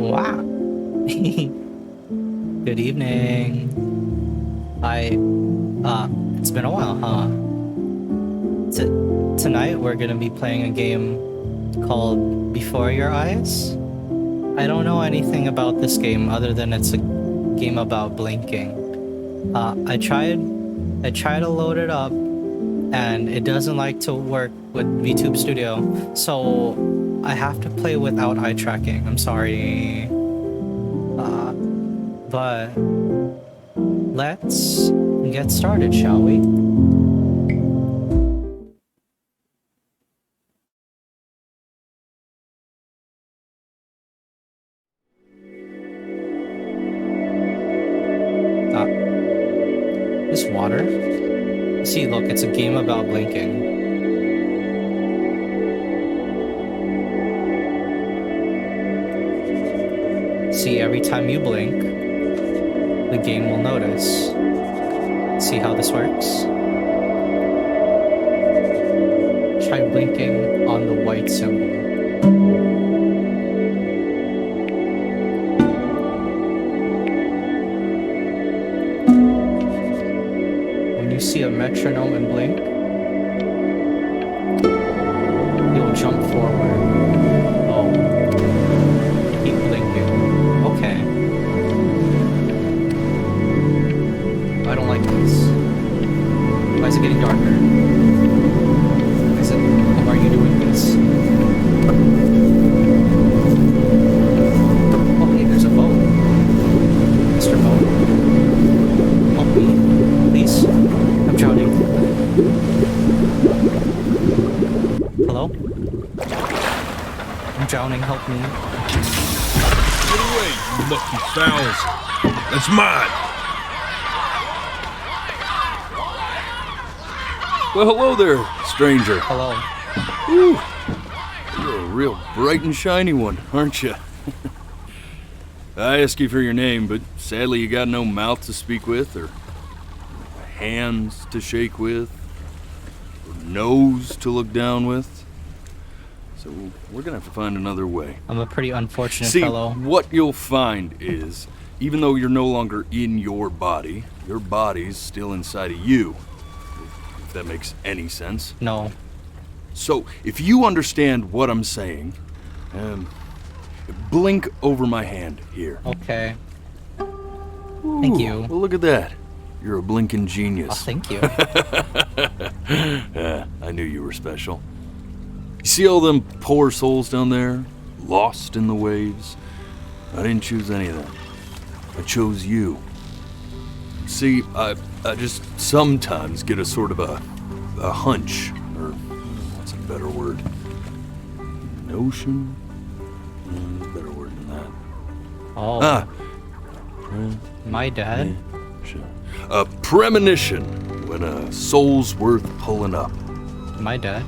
Wow. Good evening. It's been a while, huh? Tonight we're gonna be playing a game called Before Your Eyes. I don't know anything about this game other than it's a game about blinking. I tried to load it up and it doesn't like to work with VTube Studio, so I have to play without eye tracking. I'm sorry. But let's get started, shall we? This water? See, look, it's a game about blinking. See, every time you blink, the game will notice. See how this works? Try blinking on the white symbol. When you see a metronome and blink, you'll jump forward. Oh. Keep blinking. Okay. I don't like this. Why is it getting darker? Why are you doing this? Oh, hey, there's a boat. Mr. Boat. Help me, please. I'm drowning. Hello? I'm drowning, help me. Get away, you lucky fowls. That's mine. Well, hello there, stranger. Hello. Whew. You're a real bright and shiny one, aren't you? I asked you for your name, but sadly you got no mouth to speak with, or hands to shake with, or nose to look down with. So we're gonna have to find another way. I'm a pretty unfortunate See, fellow. what you'll find is, even though you're no longer in your body's still inside of you. If that makes any sense. No. So, if you understand what I'm saying, blink over my hand here. Okay. Ooh, Thank you. Well, look at that. You're a blinking Oh, genius. thank you. I knew you were special. You see all them poor souls down there, lost in the waves? I didn't choose any of them. I chose you. See, I just sometimes get a sort of a hunch, or what's a better word? Notion? Better word than that. Oh. My dad? A premonition when a soul's worth pulling up. My dad?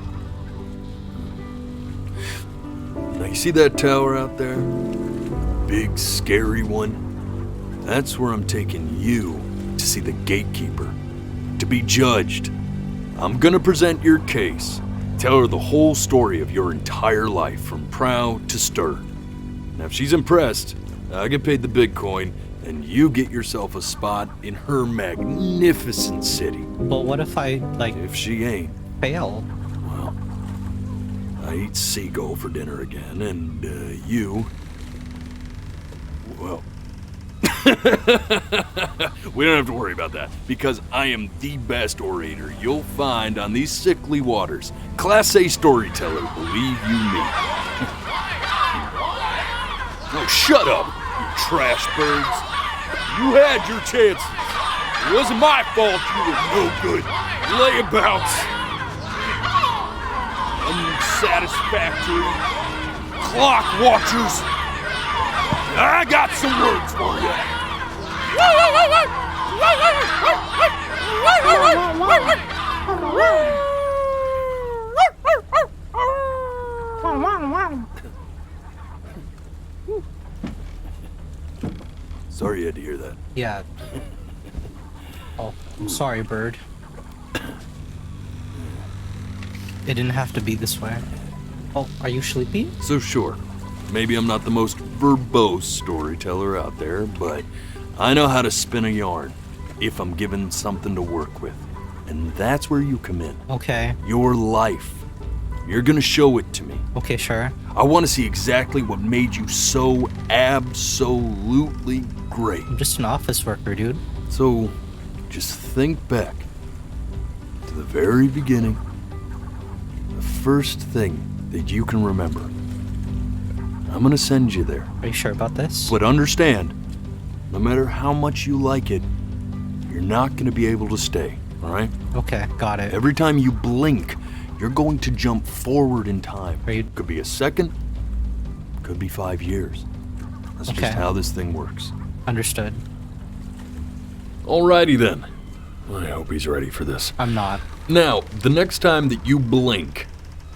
Now you see that tower out there? Big, scary one? That's where I'm taking you to see the gatekeeper, to be judged. I'm gonna present your case, tell her the whole story of your entire life from proud to stern. Now if she's impressed, I get paid the big coin, and you get yourself a spot in her magnificent city. But what if I, If she ain't, fail? well, I eat seagull for dinner again, and you, well, we don't have to worry about that, because I am the best orator you'll find on these sickly waters. Class A storyteller, believe you me. Oh, shut up, you trash birds. You had your chances. It wasn't my fault you were no good. Layabouts. Unsatisfactory clock watchers. I got some words for you. Sorry you had to hear that. Yeah. Oh, I'm sorry, bird. It didn't have to be this way. Oh, are you sleepy? So sure, maybe I'm not the most verbose storyteller out there, but I know how to spin a yarn if I'm given something to work with. And that's where you come in. Okay. Your life. You're gonna show it to me. Okay, sure. I want to see exactly what made you so absolutely great. I'm just an office worker, dude. So, just think back to the very beginning. The first thing that you can remember. I'm gonna send you there. Are you sure about this? But understand, no matter how much you like it, you're not gonna be able to stay, alright? Okay, got it. Every time you blink, you're going to jump forward in time. Are you... Could be a second, could be 5 years. That's Okay. just how this thing works. Understood. Alrighty then. I hope he's ready for this. I'm not. Now, the next time that you blink,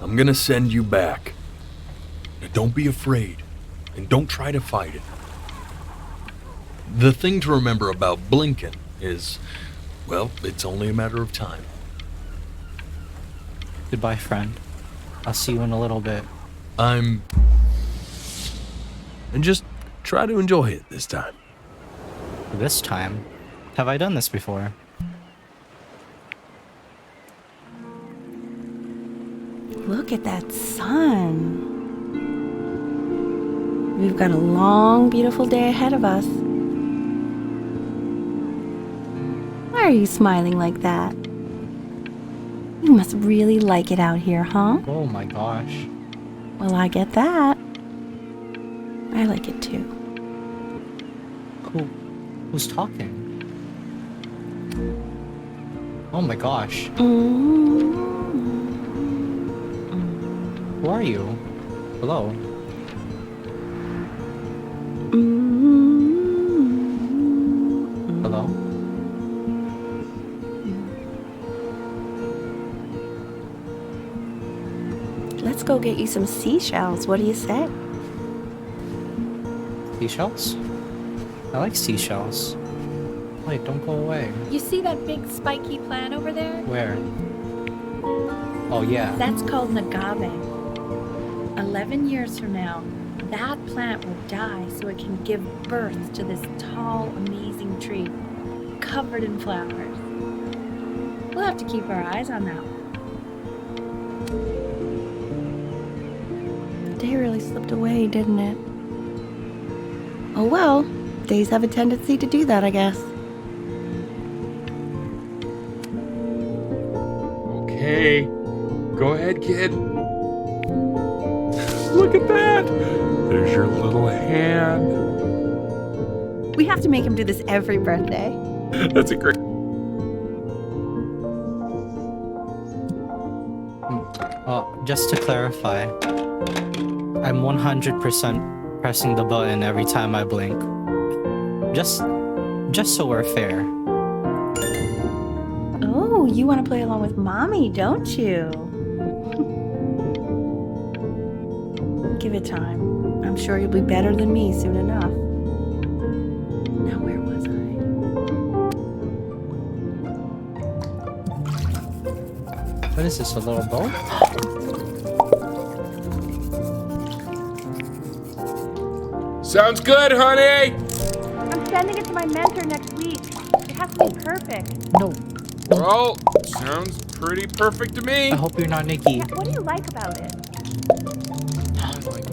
I'm gonna send you back. Now, don't be afraid, and don't try to fight it. The thing to remember about blinking is, well, it's only a matter of time. Goodbye, friend. I'll see you in a little bit. And just try to enjoy it this time. This time? Have I done this before? Look at that sun. We've got a long, beautiful day ahead of us. Why are you smiling like that? You must really like it out here, huh? Oh my gosh. Well, I get that. I like it too. Who's talking? Oh my gosh. Who are you? Hello? Hello? Let's go get you some seashells. What do you say? Seashells? I like seashells. Wait, don't go away. You see that big spiky plant over there? Where? Oh yeah. That's called an agave. 11 years from now, that plant will die so it can give birth to this tall, amazing tree, covered in flowers. We'll have to keep our eyes on that one. The day really slipped away, didn't it? Oh well, days have a tendency to do that, I guess. Okay, go ahead, kid. Look at that! There's your little hand. We have to make him do this every birthday. That's a great. Just to clarify, I'm 100% pressing the button every time I blink. Just so we're fair. Oh, you want to play along with Mommy, don't you? Give it time. I'm sure you'll be better than me soon enough. Now, where was I? What is this, a little boat? Sounds good, honey! I'm sending it to my mentor next week. It has to be perfect. No. Well, sounds pretty perfect to me. I hope you're not Nikki. What do you like about it?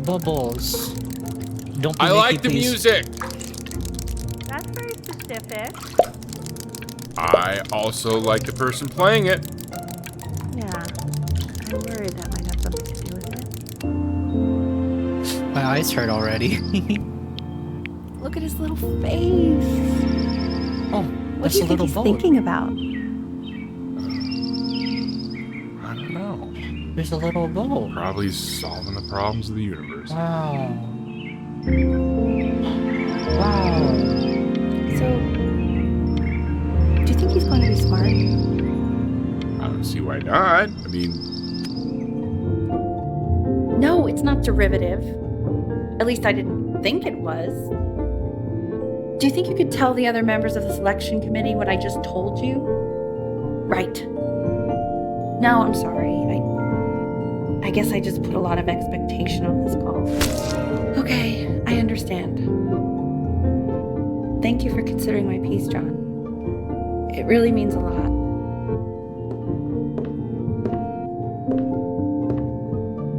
Bubbles. Don't be I Nikki, like the please. music. That's very specific. I also like the person playing it. Yeah, I'm worried that might have something to do with it. My eyes hurt already. Look at his little face. Oh, What that's do you a think little he's boat. thinking about? I don't know. There's a little boat. Probably solving the problems of the universe. Wow. Wow. So, do you think he's going to be smart? I don't see why not. I mean, No, it's not derivative. At least I didn't think it was. Do you think you could tell the other members of the selection committee what I just told you? Right. No, I'm sorry. I guess I just put a lot of expectation on this call. Thank you for considering my piece, John. It really means a lot.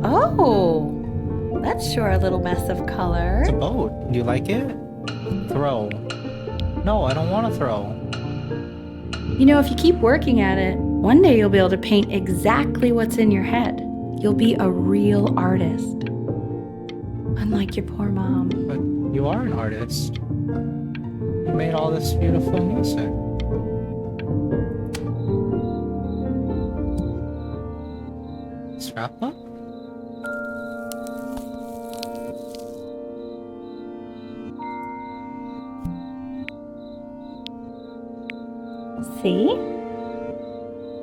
Oh, that's sure a little mess of color. It's a boat. Do you like it? Throw. No, I don't want to throw. You know, if you keep working at it, one day you'll be able to paint exactly what's in your head. You'll be a real artist. Unlike your poor mom. But you are an artist. You made all this beautiful music. Scrapbook? See?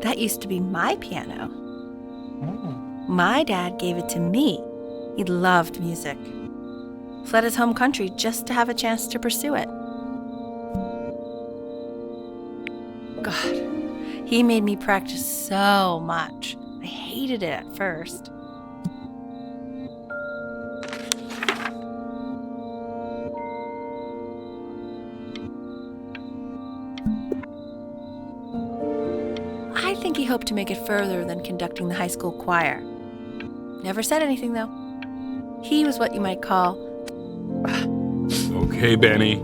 That used to be my piano. Oh. My dad gave it to me. He loved music. Fled his home country just to have a chance to pursue it. God, he made me practice so much. I hated it at first. I think he hoped to make it further than conducting the high school choir. Never said anything, though. He was what you might call... Okay, Benny.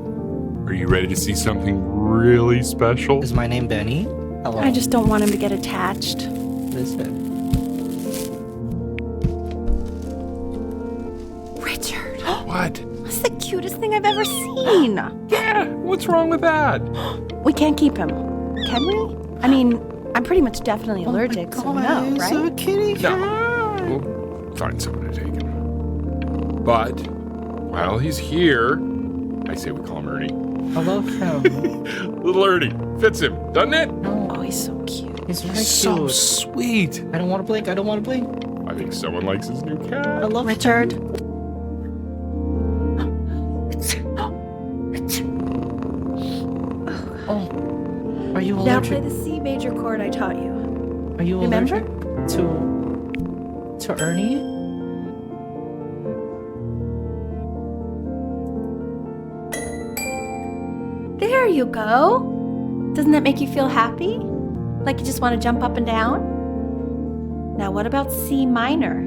Are you ready to see something really special? Is my name Benny? Hello. I just don't want him to get attached. What is it? Richard, What? that's the cutest thing I've ever seen. Yeah, what's wrong with that? We can't keep him, can we? I mean, I'm pretty much definitely allergic, so no, It's a right? kitty cat. No. We'll find someone to take him. But while he's here, I say we call him Ernie. I love him. Little Ernie. Fits him, doesn't it? No, Oh, he's so cute. he's very He's so cute. sweet. I don't want to blink. I don't want to blink. I think someone likes his new I cat. love Richard, Oh, are you now play allergic? the C major chord I taught you. Are you Remember? allergic to Ernie? There you go. Doesn't that make you feel happy? Like you just want to jump up and down? Now, what about C minor?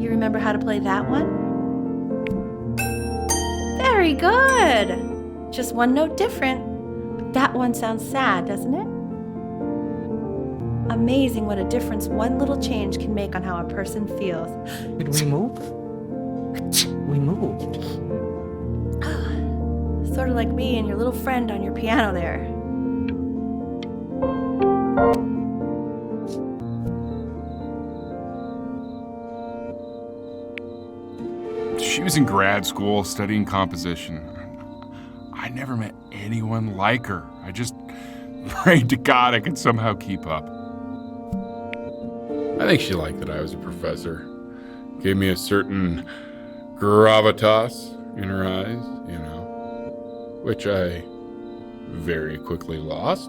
You remember how to play that one? Very good. Just one note different. But that one sounds sad, doesn't it? Amazing what a difference one little change can make on how a person feels. Did we move? We moved. Sort of like me and your little friend on your piano there. She was in grad school studying composition. I never met anyone like her. I just prayed to God I could somehow keep up. I think she liked that I was a professor. Gave me a certain gravitas in her eyes, you know, which I very quickly lost.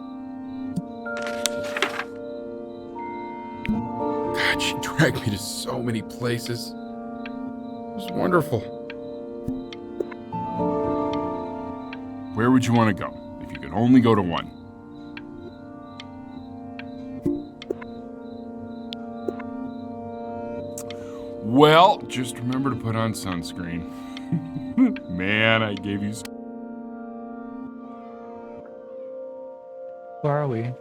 God, she dragged me to so many places. It was wonderful. Where would you want to go if you could only go to one? Well, just remember to put on sunscreen. Man, I gave you... Where are we?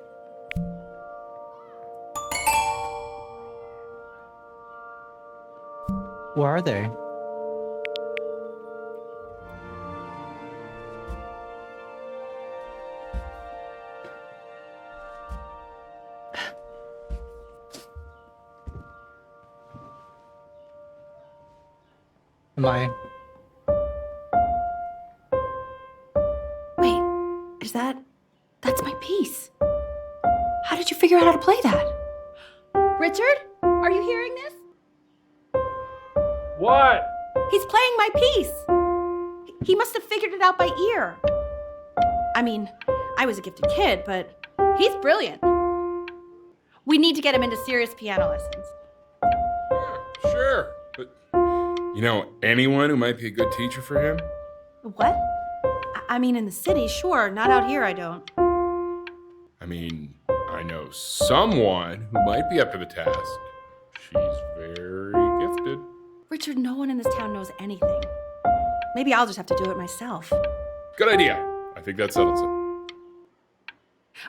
Where are they? Am I? Wait, that's my piece. How did you figure out how to play that? Richard, are you hearing this? What? He's playing my piece. He must have figured it out by ear. I mean, I was a gifted kid, but he's brilliant. We need to get him into serious piano lessons. Sure, but you know anyone who might be a good teacher for him? What? I mean, in the city, sure. Not out here, I don't. I mean, I know someone who might be up to the task. She's very gifted. Richard, no one in this town knows anything. Maybe I'll just have to do it myself. Good idea. I think that settles it.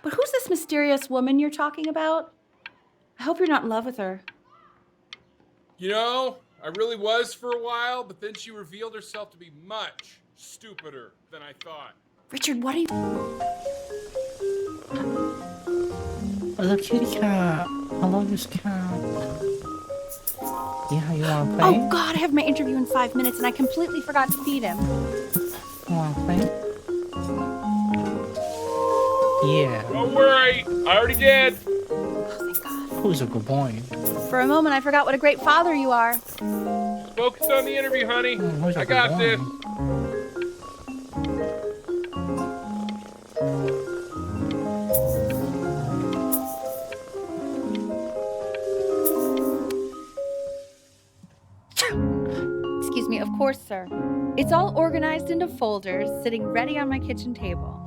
But who's this mysterious woman you're talking about? I hope you're not in love with her. You know, I really was for a while, but then she revealed herself to be much stupider than I thought. Richard, what are you... The kitty cat. I love this cat. Yeah, you wanna play? Oh, God, I have my interview in 5 minutes, and I completely forgot to feed him. You wanna play? Yeah. Don't worry, I already did. Oh, thank God. Who's a good boy? For a moment, I forgot what a great father you are. Focus on the interview, honey. Who's a I good got boy? this. Excuse me, of course, sir. It's all organized into folders, sitting ready on my kitchen table.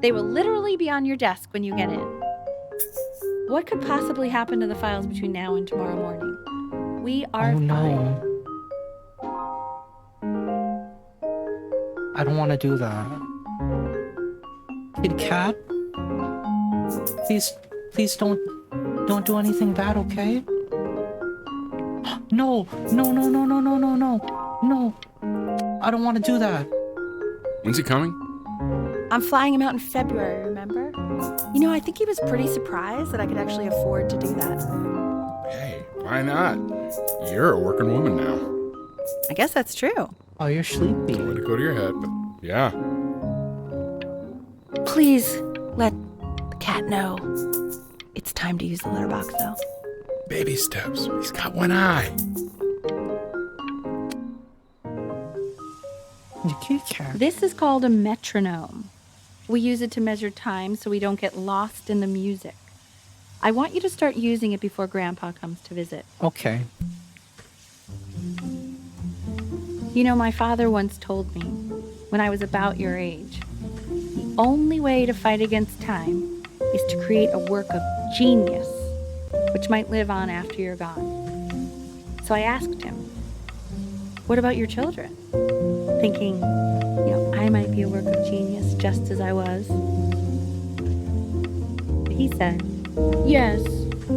They will literally be on your desk when you get in. What could possibly happen to the files between now and tomorrow morning? We are Oh fine. no. I don't want to do that. Kid cat? Please don't do anything bad, okay? No. No. I don't want to do that. When's he coming? I'm flying him out in February, remember? You know, I think he was pretty surprised that I could actually afford to do that. Hey, why not? You're a working woman now. I guess that's true. Oh, you're sleepy. Way to go to your head, but yeah. Please let the cat know. It's time to use the litter box, though. Baby steps. He's got one eye. The kid cat. This is called a metronome. We use it to measure time so we don't get lost in the music. I want you to start using it before Grandpa comes to visit. Okay. You know, my father once told me, when I was about your age, the only way to fight against time is to create a work of genius, which might live on after you're gone. So I asked him, what about your children? Thinking, I might be a work of genius just as I was. He said, yes,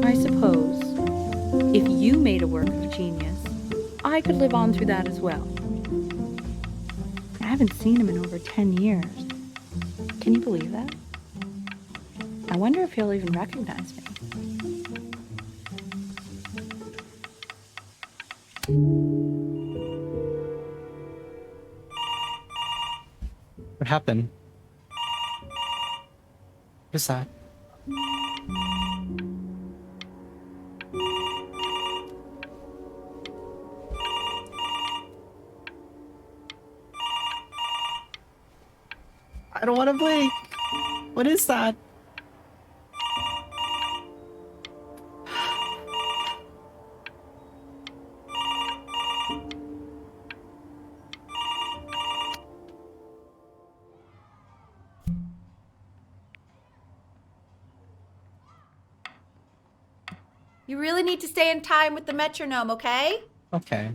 I suppose. If you made a work of genius, I could live on through that as well. I haven't seen him in over 10 years. Can you believe that? I wonder if he'll even recognize me. What happened? What is that? I don't want to blink. What is that? You really need to stay in time with the metronome, okay? Okay.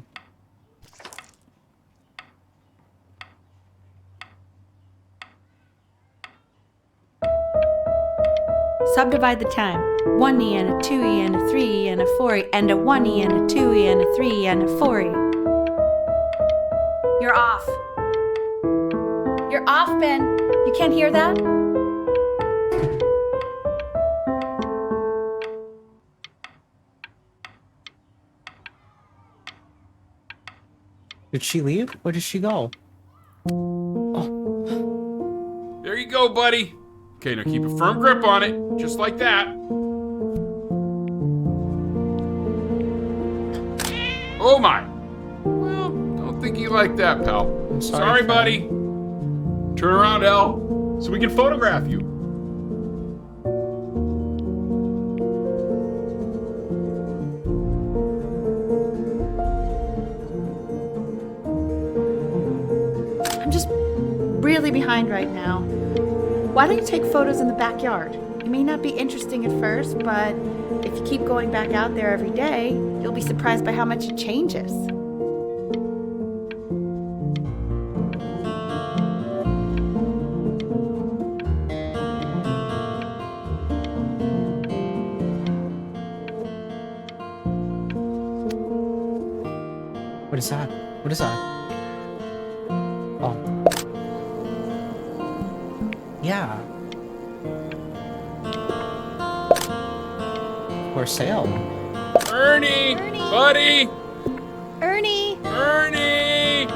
Subdivide the time. 1E and a 2E and a 3E and a 4E and a 1E and a 2E and a 3E and a 4E. You're off. You're off, Ben. You can't hear that? Did she leave? Where did she go? There you go, buddy. Okay, now keep a firm grip on it, just like that. Oh my. Well, don't think you like that, pal. I'm Sorry, Fran. buddy. Turn around, Elle, so we can photograph you. really behind right now. Why don't you take photos in the backyard? It may not be interesting at first, but if you keep going back out there every day, you'll be surprised by how much it changes. What is that? What is that? Oh. Yeah. For sale. Ernie! Buddy! Ernie! Ernie!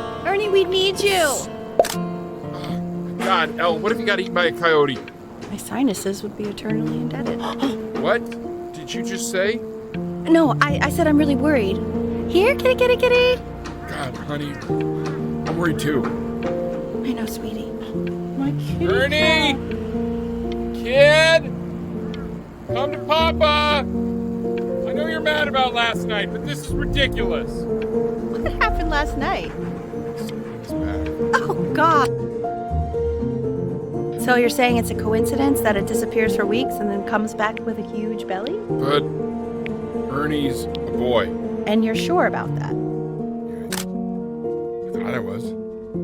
We need you! God, Elle, what if you got eaten by a coyote? My sinuses would be eternally indebted. What did you just say? No, I said I'm really worried. Here, kitty. God, honey, I'm worried too. I know, sweetie. My kitty. Ernie! Kid! Come to Papa! I know you're mad about last night, but this is ridiculous. What happened last night? It's bad. Oh, God. So you're saying it's a coincidence that it disappears for weeks and then comes back with a huge belly? But Ernie's a boy. And you're sure about that? I thought I was.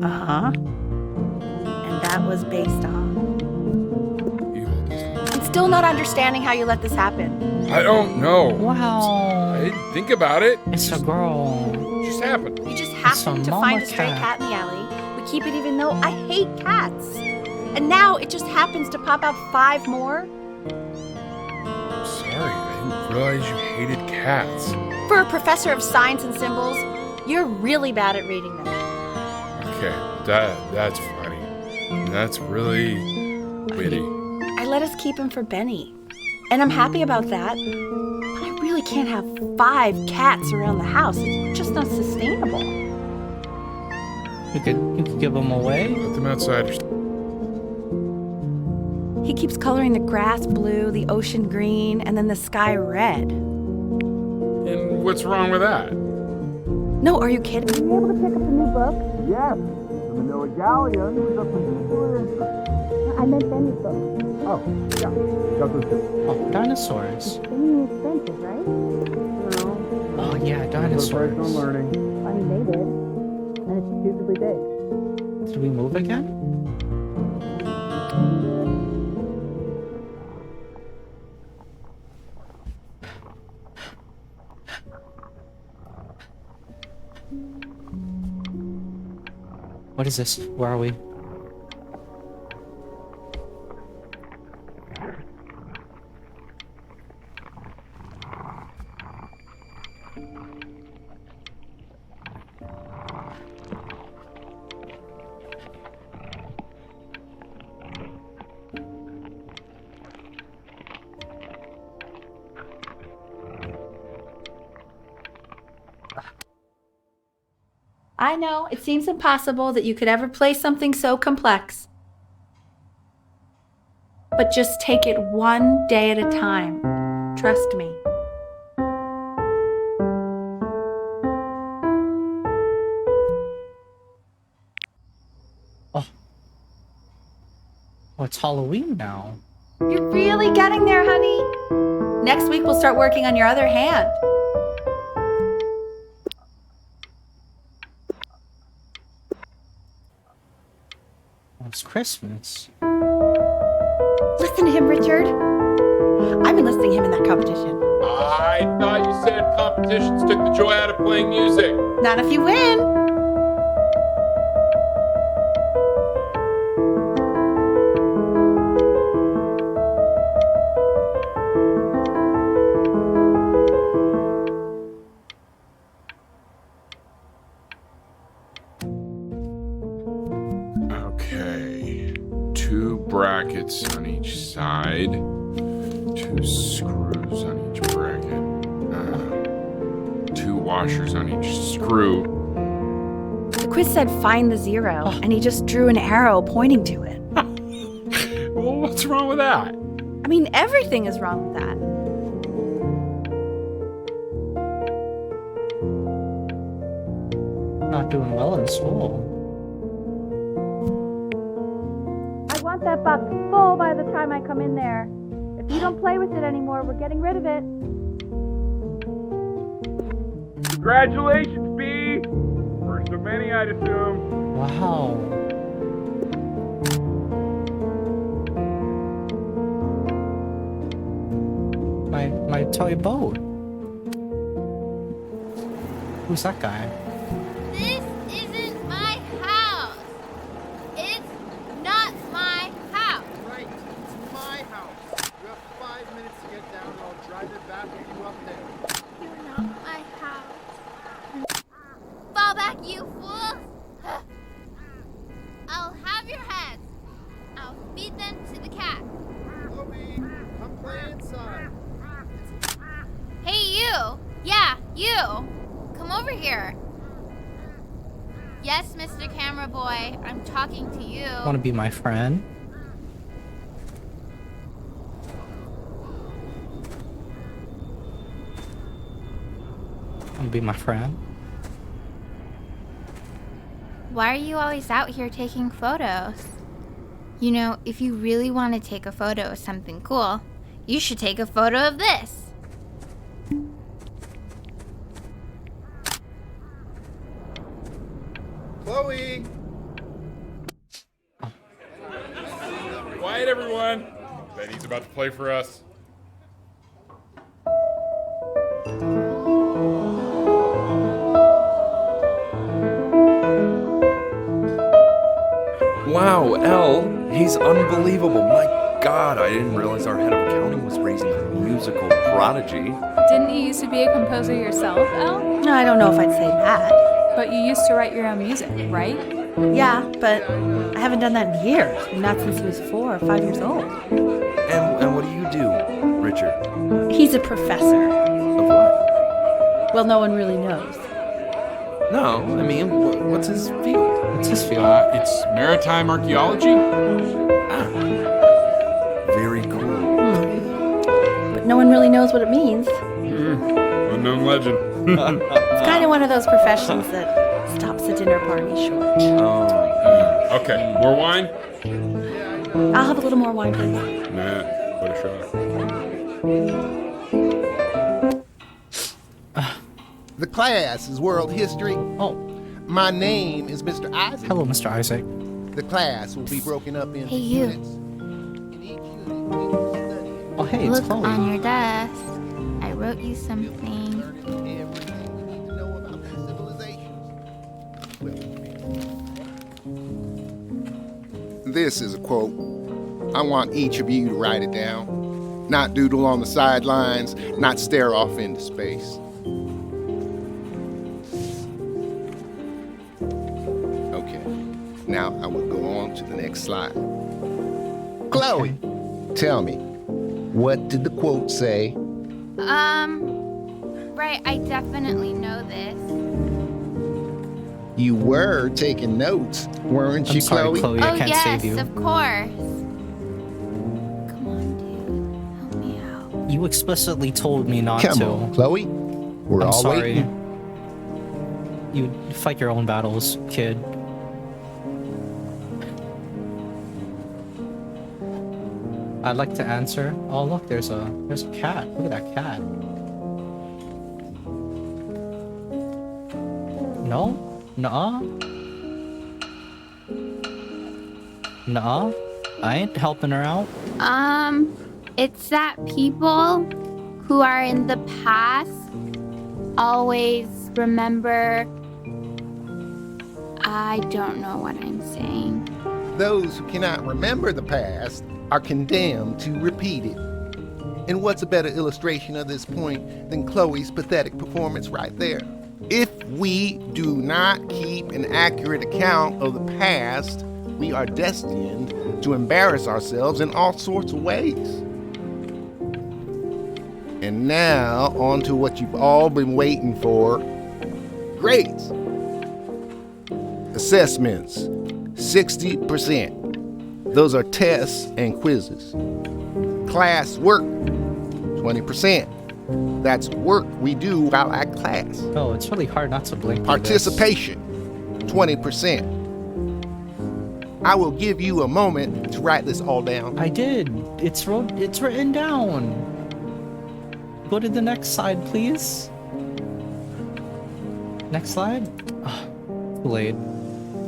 Uh-huh. And that was based on? You hold this. I'm still not understanding how you let this happen. I don't know. Wow. I didn't think about it. It's a girl. It just happened. You just It's happened a to mama find a stray cat. cat in the alley. We keep it even though I hate cats. And now it just happens to pop out 5 more? Sorry, I didn't realize you hated cats. For a professor of signs and symbols, you're really bad at reading them. Okay, that's funny. That's really witty. I let us keep him for Benny. And I'm happy about that. But I really can't have 5 cats around the house. It's just not sustainable. You could give them away. Let them outside. He keeps coloring the grass blue, the ocean green, and then the sky red. And what's wrong with that? No, are you kidding? Are you able to pick up the new book? Yes, the Manila Galleon is of particular interest. I meant Benny's book. Oh, yeah, Douglas too. Oh, dinosaurs. It's expensive, right? Oh yeah, Price dinosaurs. on learning. I mean, they did. And it's stupidly big. Did we move again? What is this? Where are we? I know, it seems impossible that you could ever play something so complex. But just take it one day at a time. Trust me. Oh, it's Halloween now. You're really getting there, honey. Next week we'll start working on your other hand. Oh, it's Christmas. Listen to him, Richard. I'm enlisting him in that competition. I thought you said competitions took the joy out of playing music. Not if you win. Okay. 2 brackets on each side. 2 screws on each bracket. 2 washers on each screw. The quiz said find the 0, and he just drew an arrow pointing to it. Well, what's wrong with that? I mean, everything is wrong with that. Not doing well in school. want that box full by the time I come in there. If you don't play with it anymore, we're getting rid of it. Congratulations, B! First of many, I'd assume. Wow. My toy boat. Who's that guy? This isn't my house. It's not my house. Right, it's my house. You have 5 minutes to get down, and I'll drive it back with you up there. You're not my house. Fall back, you fools. I'll have your heads. I'll feed them to the cat. Chloe, come play inside. Hey, you. Yeah, you. Come over here. Yes, Mr. Camera Boy, I'm talking to you. Want to be my friend? Want to be my friend? Why are you always out here taking photos? You know, if you really want to take a photo of something cool, you should take a photo of this. Chloe! Quiet, everyone. Betty's about to play for us. Wow, L, he's unbelievable. My God, I didn't realize our head of accounting was raising a musical prodigy. Didn't you used to be a composer yourself, Elle? No, I don't know if I'd say that. But you used to write your own music, right? Yeah, but I haven't done that in years. Not since he was 4 or 5 years old. And what do you do, Richard? He's a professor. Of what? Well, no one really knows. No, I mean, what's his field? What's his field? It's maritime archaeology. Very cool. But no one really knows what it means. Unknown legend. It's kind of one of those professions that stops a dinner party short. Oh, Okay, more wine? I'll have a little more wine, please. Nah, put a shot. The class is world history. Oh, My name is Mr. Isaac. hello, Mr. Isaac. The class will be broken up into Hey, you. units. In each unit, we will study Oh, hey, it's Look Chloe. on your desk. I wrote you something. everything we need to know about these civilizations. This is a quote. I want each of you to write it down. Not doodle on the sidelines, not stare off into space. Okay, now I will go on to the next slide. Chloe, tell me, what did the quote say? Right, I definitely know this. You were taking notes, weren't I'm you, sorry, Chloe, I Oh, can't yes, save you. of course. Come on, dude. Help me out. You explicitly told me not Come to. on, Chloe. We're I'm all sorry. waiting. You fight your own battles, kid. I'd like to answer. Oh, look, there's a cat. Look at that cat. No? Nuh-uh? Nuh-uh? I ain't helping her out. It's that people who are in the past always remember. I don't know what I'm saying. Those who cannot remember the past are condemned to repeat it. And what's a better illustration of this point than Chloe's pathetic performance right there? If we do not keep an accurate account of the past, we are destined to embarrass ourselves in all sorts of ways. And now, on to what you've all been waiting for. Grades. Assessments, 60%. Those are tests and quizzes. Class work, 20%. That's work we do while at class. Oh, it's really hard not to blink through this. Participation, 20%. I will give you a moment to write this all down. I did. It's written down. Go to the next slide, please. Next slide. Too late.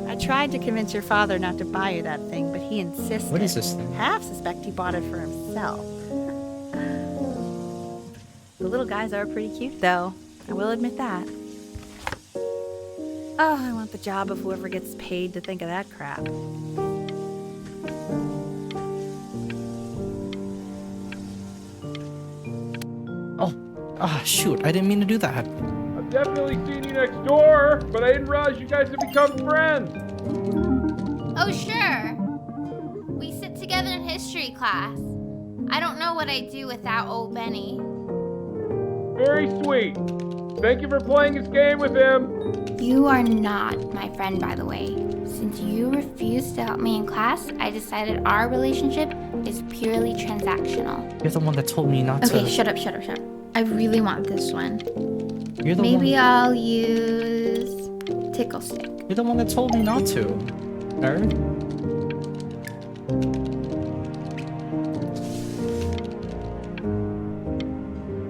I tried to convince your father not to buy you that thing, but he insisted. What is this thing? Half suspect he bought it for himself. The little guys are pretty cute, though. I will admit that. Oh, I want the job of whoever gets paid to think of that crap. Shoot. I didn't mean to do that. I've definitely seen you next door, but I didn't realize you guys had become friends. Oh, sure. We sit together in history class. I don't know what I'd do without old Benny. Very sweet. Thank you for playing this game with him. You are not my friend, by the way. Since you refused to help me in class, I decided our relationship is purely transactional. You're the one that told me not to. Okay, shut up. I really want this one. You're the Maybe one. I'll use Tickle Stick. You're the one that told me not to. Nerd.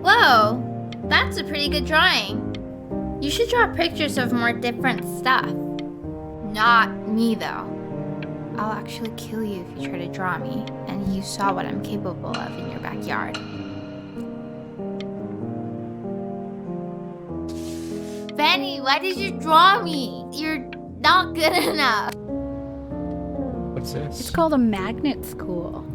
Whoa, that's a pretty good drawing. You should draw pictures of more different stuff. Not me, though. I'll actually kill you if you try to draw me, and you saw what I'm capable of in your backyard. Benny, why did you draw me? You're not good enough. What's this? It's called a magnet school.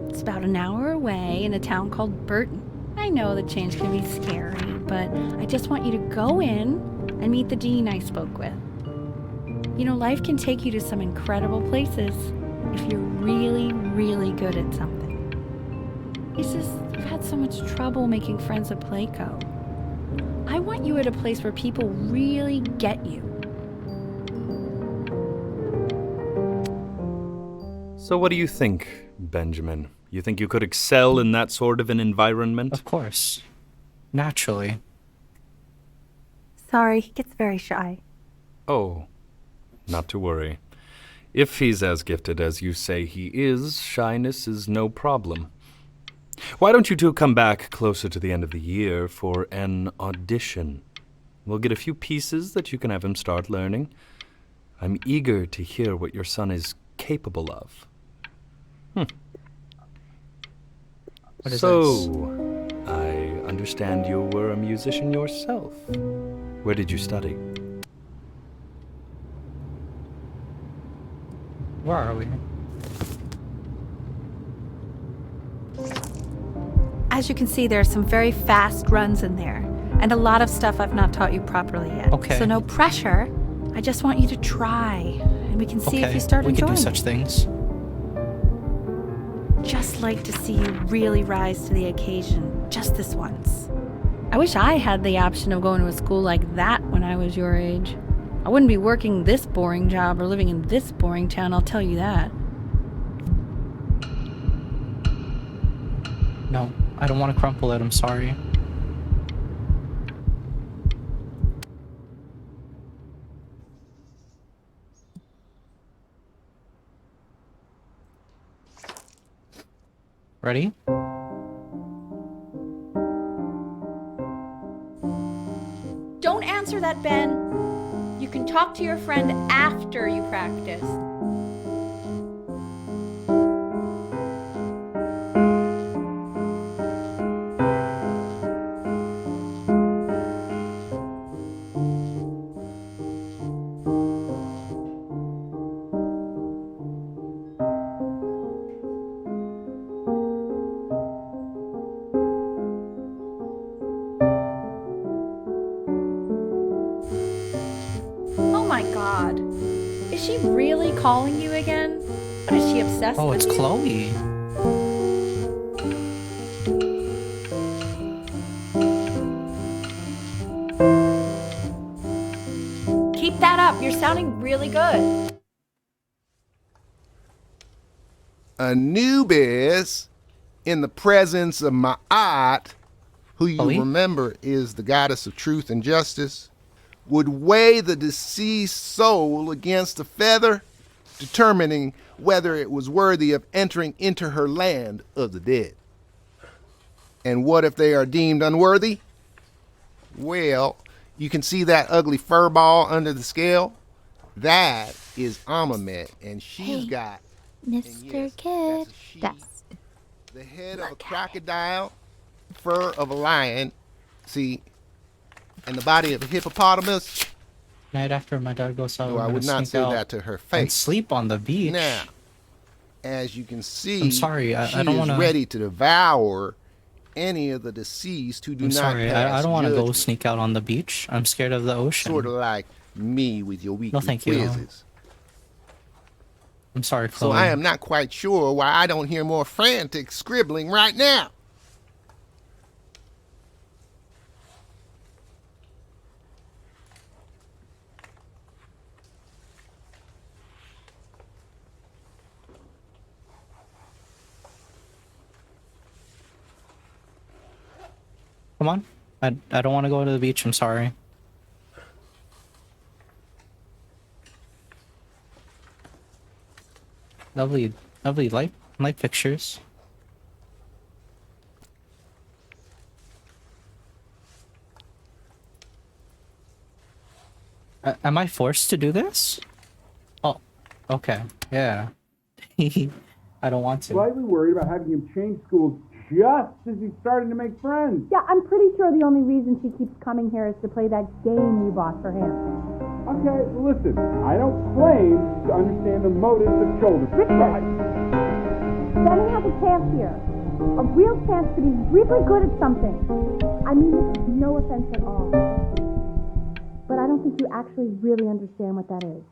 It's about an hour away in a town called Burton. I know the change can be scary, but I just want you to go in and meet the dean I spoke with. You know, life can take you to some incredible places if you're really, really good at something. It's just, you've had so much trouble making friends at Playco. I want you at a place where people really get you. So what do you think, Benjamin? You think you could excel in that sort of an environment? Of course. Naturally. Sorry, he gets very shy. Oh, not to worry. If he's as gifted as you say he is, shyness is no problem. Why don't you two come back closer to the end of the year for an audition? We'll get a few pieces that you can have him start learning. I'm eager to hear what your son is capable of. What is so, this? I understand you were a musician yourself. Where did you study? Where are we? As you can see, there are some very fast runs in there, and a lot of stuff I've not taught you properly yet. Okay. So no pressure. I just want you to try, and we can see if you start we enjoying can do such it. things. Just like to see you really rise to the occasion, just this once. I wish I had the option of going to a school like that when I was your age. I wouldn't be working this boring job or living in this boring town, I'll tell you that. No, I don't want to crumple it. I'm sorry. Ready? Don't answer that, Ben. You can talk to your friend after you practice. Oh my god. Is she really calling you again? What, is she obsessed Oh, with it's you? Chloe. Keep that up. You're sounding really good. Anubis, in the presence of Ma'at, who you Chloe? remember is the goddess of truth and justice, would weigh the deceased soul against a feather, determining whether it was worthy of entering into her land of the dead. And what if they are deemed unworthy? Well, you can see that ugly fur ball under the scale? That is Amamet, and she's Hey, got Mr. Kid. that's a she. That's The head of a crocodile, fur of a lion, see, and the body of a hippopotamus. Night after my dad goes out, Though I I'm would gonna not sneak say out that to her and face. sleep on the beach. Now, as you can see, I'm sorry, I she don't is wanna- ready to devour any of the deceased who do I'm not sorry, pass I don't want to go judgment. sneak out on the beach. I'm scared of the ocean. Sort of like me with your weekly thank you. quizzes. I'm sorry, So Chloe. I am not quite sure why I don't hear more frantic scribbling right now. Come on. I don't want to go to the beach. I'm sorry. Lovely light pictures. Am I forced to do this? Oh, okay. Yeah. I don't want to. Slightly worried about having him change schools just as he's starting to make friends. Yeah, I'm pretty sure the only reason she keeps coming here is to play that game you bought for him. Okay, listen, I don't claim to understand the motives of children. Richard! Benny has a chance here. A real chance to be really good at something. I mean this is no offense at all. But I don't think you actually really understand what that is.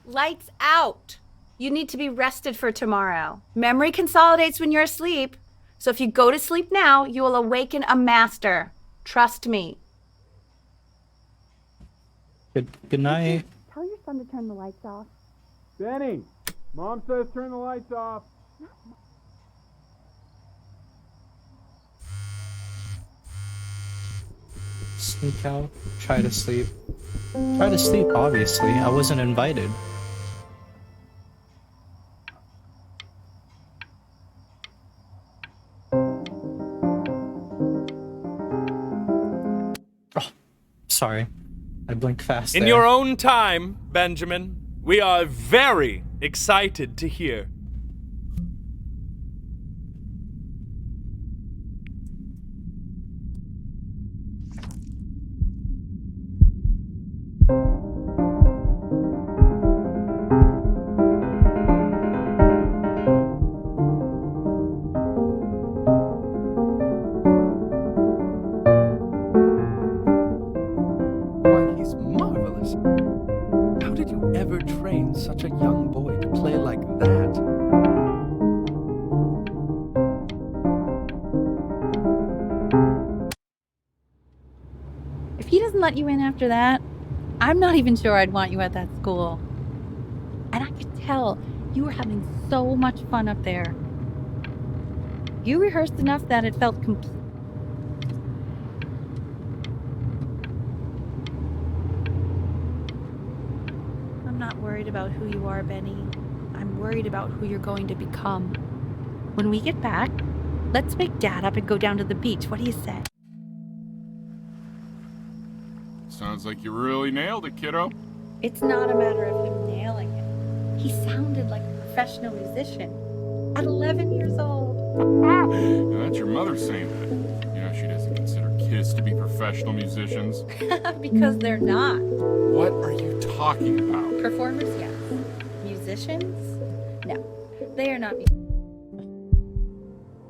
Lights out. You need to be rested for tomorrow. Memory consolidates when you're asleep. So if you go to sleep now, you will awaken a master. Trust me. Good night. Tell your son to turn the lights off. Benny, Mom says turn the lights off. Sneak out. Try to sleep. Try to sleep, obviously. I wasn't invited. Oh, sorry. I blinked fast In there. your own time, Benjamin, we are very excited to hear. Why, he's marvelous. How did you ever train such a young boy to play like that? If he doesn't let you in after that, I'm not even sure I'd want you at that school. And I could tell you were having so much fun up there. You rehearsed enough that it felt complete. I'm not worried about who you are, Benny. I'm worried about who you're going to become. When we get back, let's wake Dad up and go down to the beach. What do you say? Sounds like you really nailed it, kiddo. It's not a matter of him nailing it. He sounded like a professional musician at 11 years old. Now, that's your mother saying that. You know, she doesn't consider kids to be professional musicians. Because they're not. What are you talking about? Performers, yes. Musicians? No. They are not.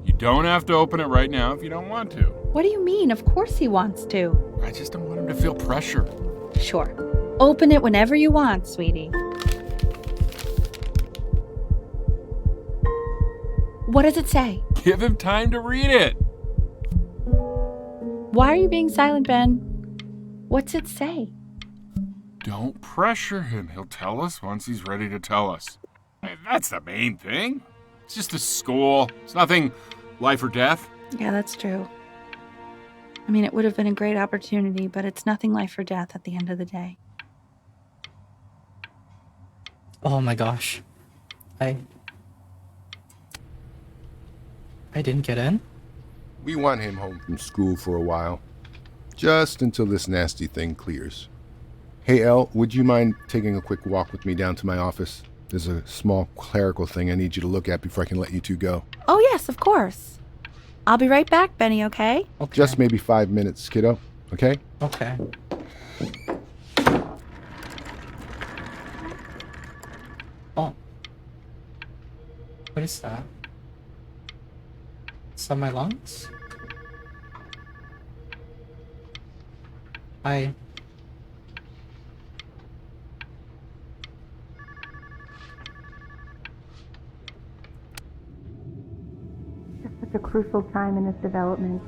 You don't have to open it right now if you don't want to. What do you mean? Of course he wants to. I just don't want him to feel pressure. Sure. Open it whenever you want, sweetie. What does it say? Give him time to read it. Why are you being silent, Ben? What's it say? Don't pressure him. He'll tell us once he's ready to tell us. Hey, that's the main thing. It's just a school. It's nothing life or death. Yeah, that's true. I mean, it would have been a great opportunity, but it's nothing life or death at the end of the day. Oh my gosh. I didn't get in? We want him home from school for a while. Just until this nasty thing clears. Hey, Elle, would you mind taking a quick walk with me down to my office? There's a small clerical thing I need you to look at before I can let you two go. Oh, yes, of course. I'll be right back, Benny, okay? Okay. Just maybe 5 minutes, kiddo. Okay? Okay. Oh. What is that? Is that my lungs? I... It's such a crucial time in his development.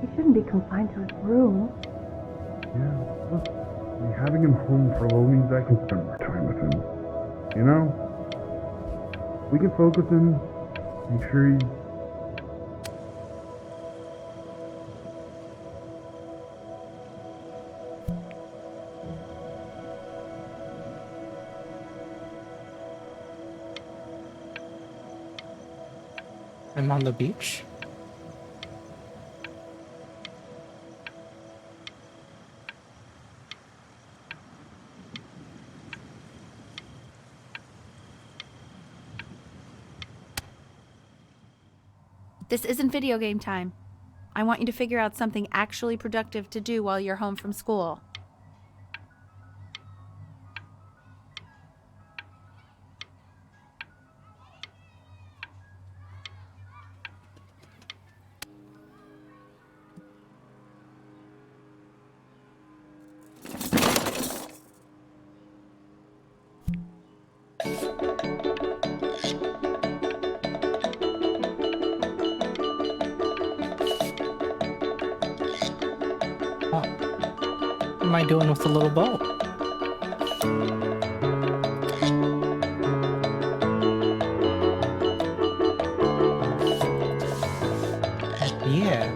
He shouldn't be confined to his room. Yeah, look, having him home for a little means I can spend more time with him. You know? We can focus him, make sure he... I'm on the beach. This isn't video game time. I want you to figure out something actually productive to do while you're home from school. What am I doing with the little boat? Yeah.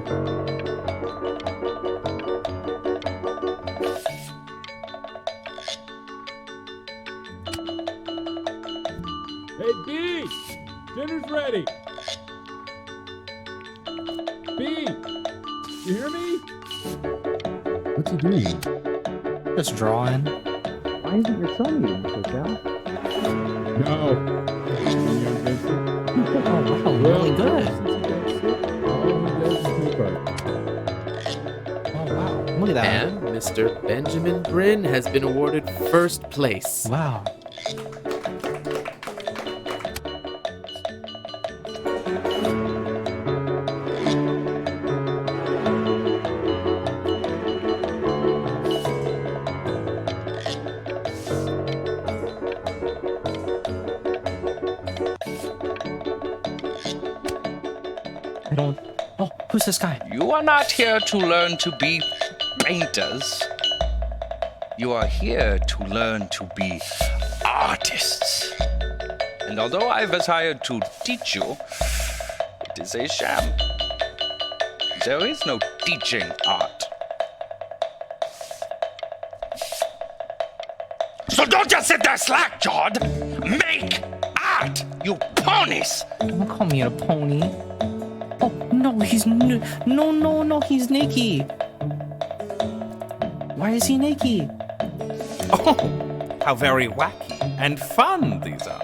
Hey, B! Dinner's ready! B! You hear me? What's he doing? Just drawing. Why isn't your son eating this, Al? No. Oh wow, really good. Oh wow, look at that. And Mr. Benjamin Bryn has been awarded first place. Wow. I don't... Oh, who's this guy? You are not here to learn to be painters. You are here to learn to be artists. And although I've hired to teach you, it is a sham. There is no teaching art. So don't just sit there slack-jawed. Make art, you ponies! Don't call me a pony. Oh, no, he's... No, he's naked. Why is he naked? Oh, how very wacky and fun these are.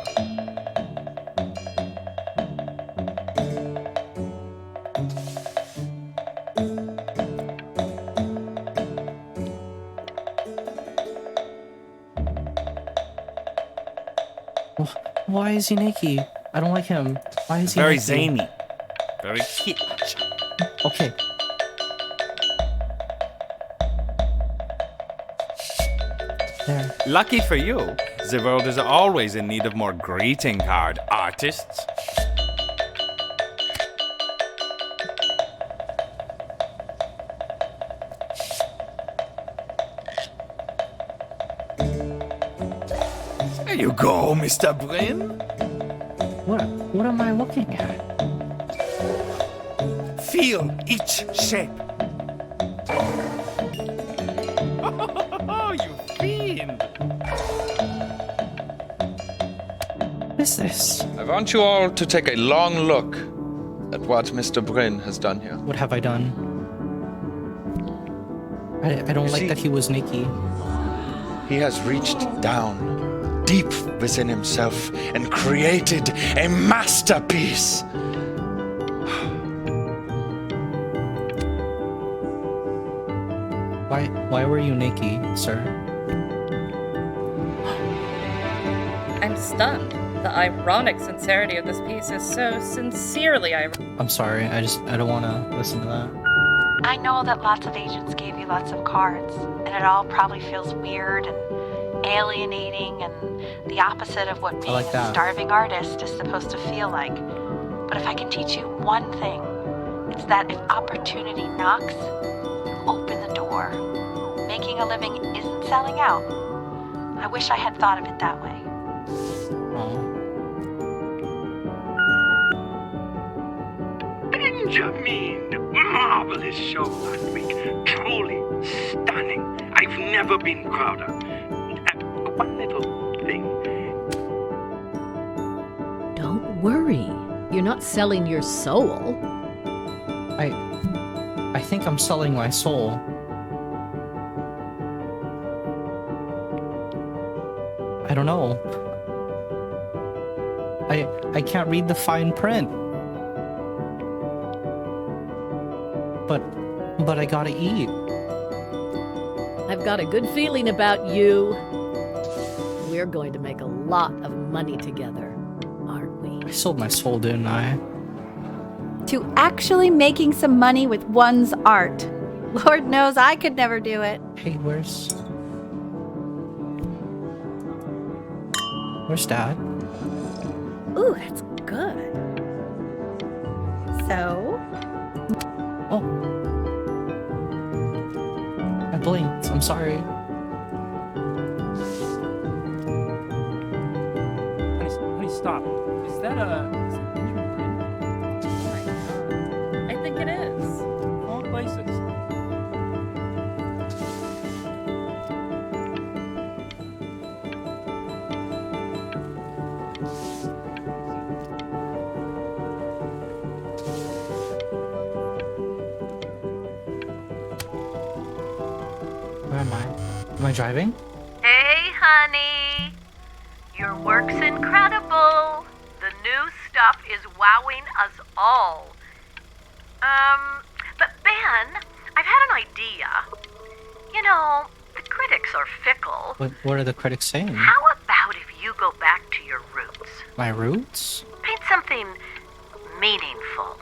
Why is he naked? I don't like him. Why is he Very naked? zany. Very cute. Okay. There. Lucky for you, the world is always in need of more greeting card artists. There you go, Mr. Bryn. What am I looking at? Feel each shape. Oh, you fiend! What is this? I want you all to take a long look at what Mr. Bryn has done here. What have I done? I don't like that he was Nikki. He has reached down deep within himself and created a masterpiece. Why were you Nikki, sir? I'm stunned. The ironic sincerity of this piece is so sincerely ironic. I'm sorry, I don't want to listen to that. I know that lots of agents gave you lots of cards, and it all probably feels weird and alienating and the opposite of what being like a that. starving artist is supposed to feel like. But if I can teach you one thing, it's that if opportunity knocks, you open the door. Making a living isn't selling out. I wish I had thought of it that way. Benjamin! Marvelous show last week. Truly stunning. I've never been prouder. One little thing. Don't worry. You're not selling your soul. I think I'm selling my soul. I don't know. I can't read the fine print. But I gotta eat. I've got a good feeling about you. We're going to make a lot of money together, aren't we? I sold my soul, didn't I? To actually making some money with one's art. Lord knows I could never do it. Hey, where's Dad? Ooh, that's good. So? Oh. I blinked. I'm sorry. Honey, stop. Is that Benjamin Bryn? I think it is. Wrong places. Where am I? Am I driving? Hey, honey. Your work's incredible. The new stuff is wowing us all. But Ben, I've had an idea. You know, the critics are fickle. What are the critics saying? How about if you go back to your roots? My roots? Paint something meaningful,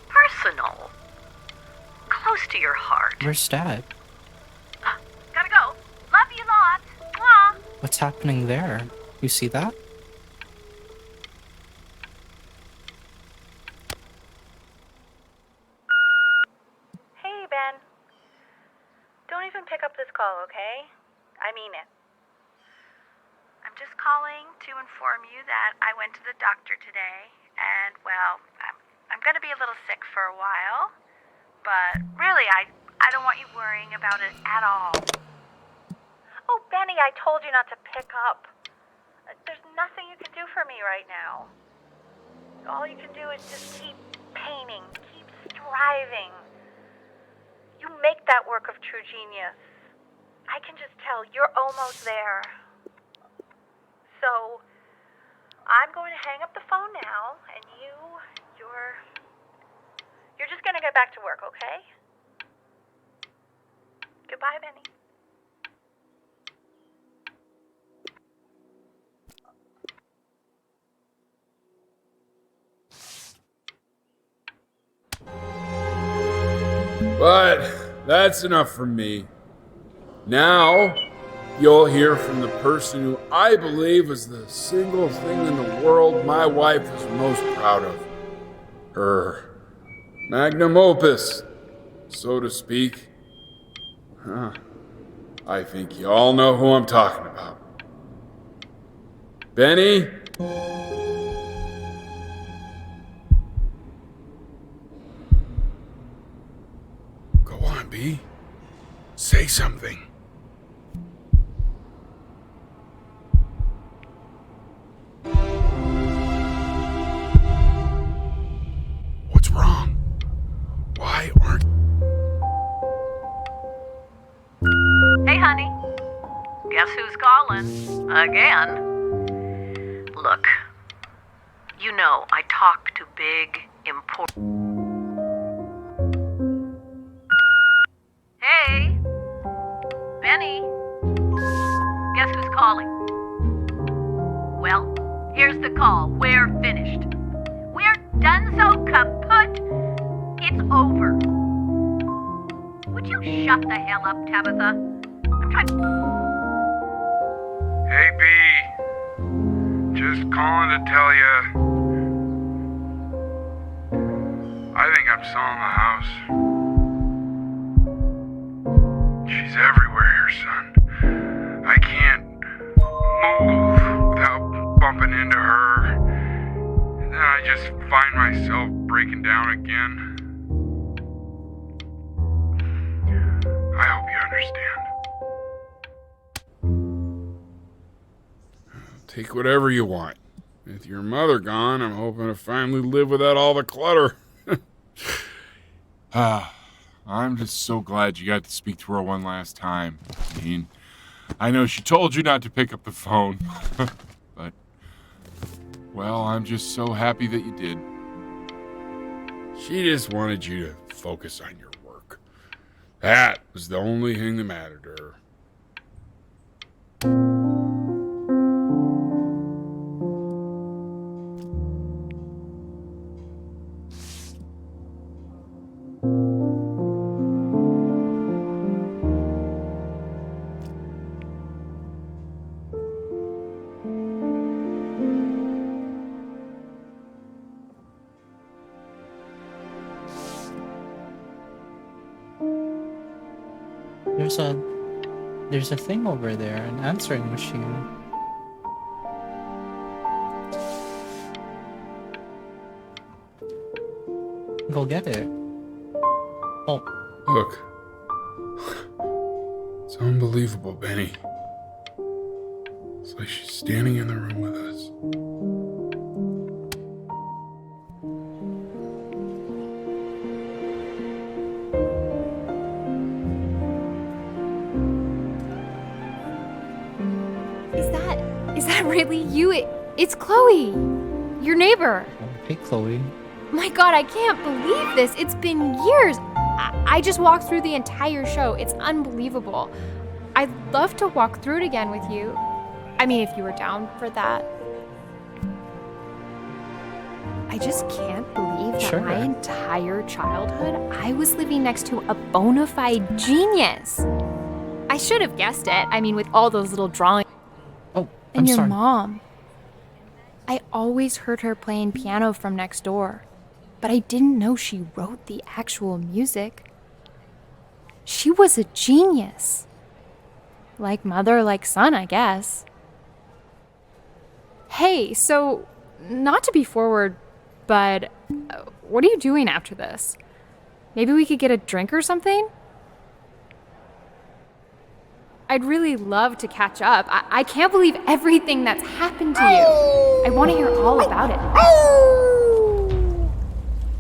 personal, close to your heart. Where's Dad? Gotta go. Love you lots. Mwah. What's happening there? You see that? Hey, Ben. Don't even pick up this call, okay? I mean it. I'm just calling to inform you that I went to the doctor today, and, well, I'm gonna be a little sick for a while, but really, I don't want you worrying about it at all. Oh, Benny, I told you not to pick up. There's nothing you can do for me right now. All you can do is just keep painting, keep striving. You make that work of true genius. I can just tell you're almost there. So, I'm going to hang up the phone now, and you're just going to get back to work, okay? Goodbye, Benny. But that's enough from me. Now, you'll hear from the person who I believe was the single thing in the world my wife was most proud of. Her magnum opus, so to speak. I think you all know who I'm talking about. Benny? Go on, B. Say something. What's wrong? Why aren't... Hey, honey. Guess who's calling? Again. Look, you know I talk to big, important... Hey, Benny. Guess who's calling? Well, here's the call. We're finished. We're done so kaput. It's over. Would you shut the hell up, Tabitha? I'm trying... Hey, B. Just calling to tell you. I think I'm selling the house. She's everywhere here, son. I can't move without bumping into her. And then I just find myself breaking down again. I hope you understand. Take whatever you want. With your mother gone, I'm hoping to finally live without all the clutter. I'm just so glad you got to speak to her one last time. I mean, I know she told you not to pick up the phone, but, well, I'm just so happy that you did. She just wanted you to focus on your work. That was the only thing that mattered to her. There's a thing over there, an answering machine. Go get it. Oh. Look. It's unbelievable, Benny. It's like she's standing in the room with us. Is that really you? It's Chloe, your neighbor. Hey, Chloe. My God, I can't believe this. It's been years. I just walked through the entire show. It's unbelievable. I'd love to walk through it again with you. I mean, if you were down for that. I just can't believe that my entire childhood, I was living next to a bona fide genius. I should have guessed it. I mean, with all those little drawings. And your mom. I always heard her playing piano from next door, but I didn't know she wrote the actual music. She was a genius. Like mother, like son, I guess. Hey, so, not to be forward, but what are you doing after this? Maybe we could get a drink or something? I'd really love to catch up. I can't believe everything that's happened to you. I want to hear all about it.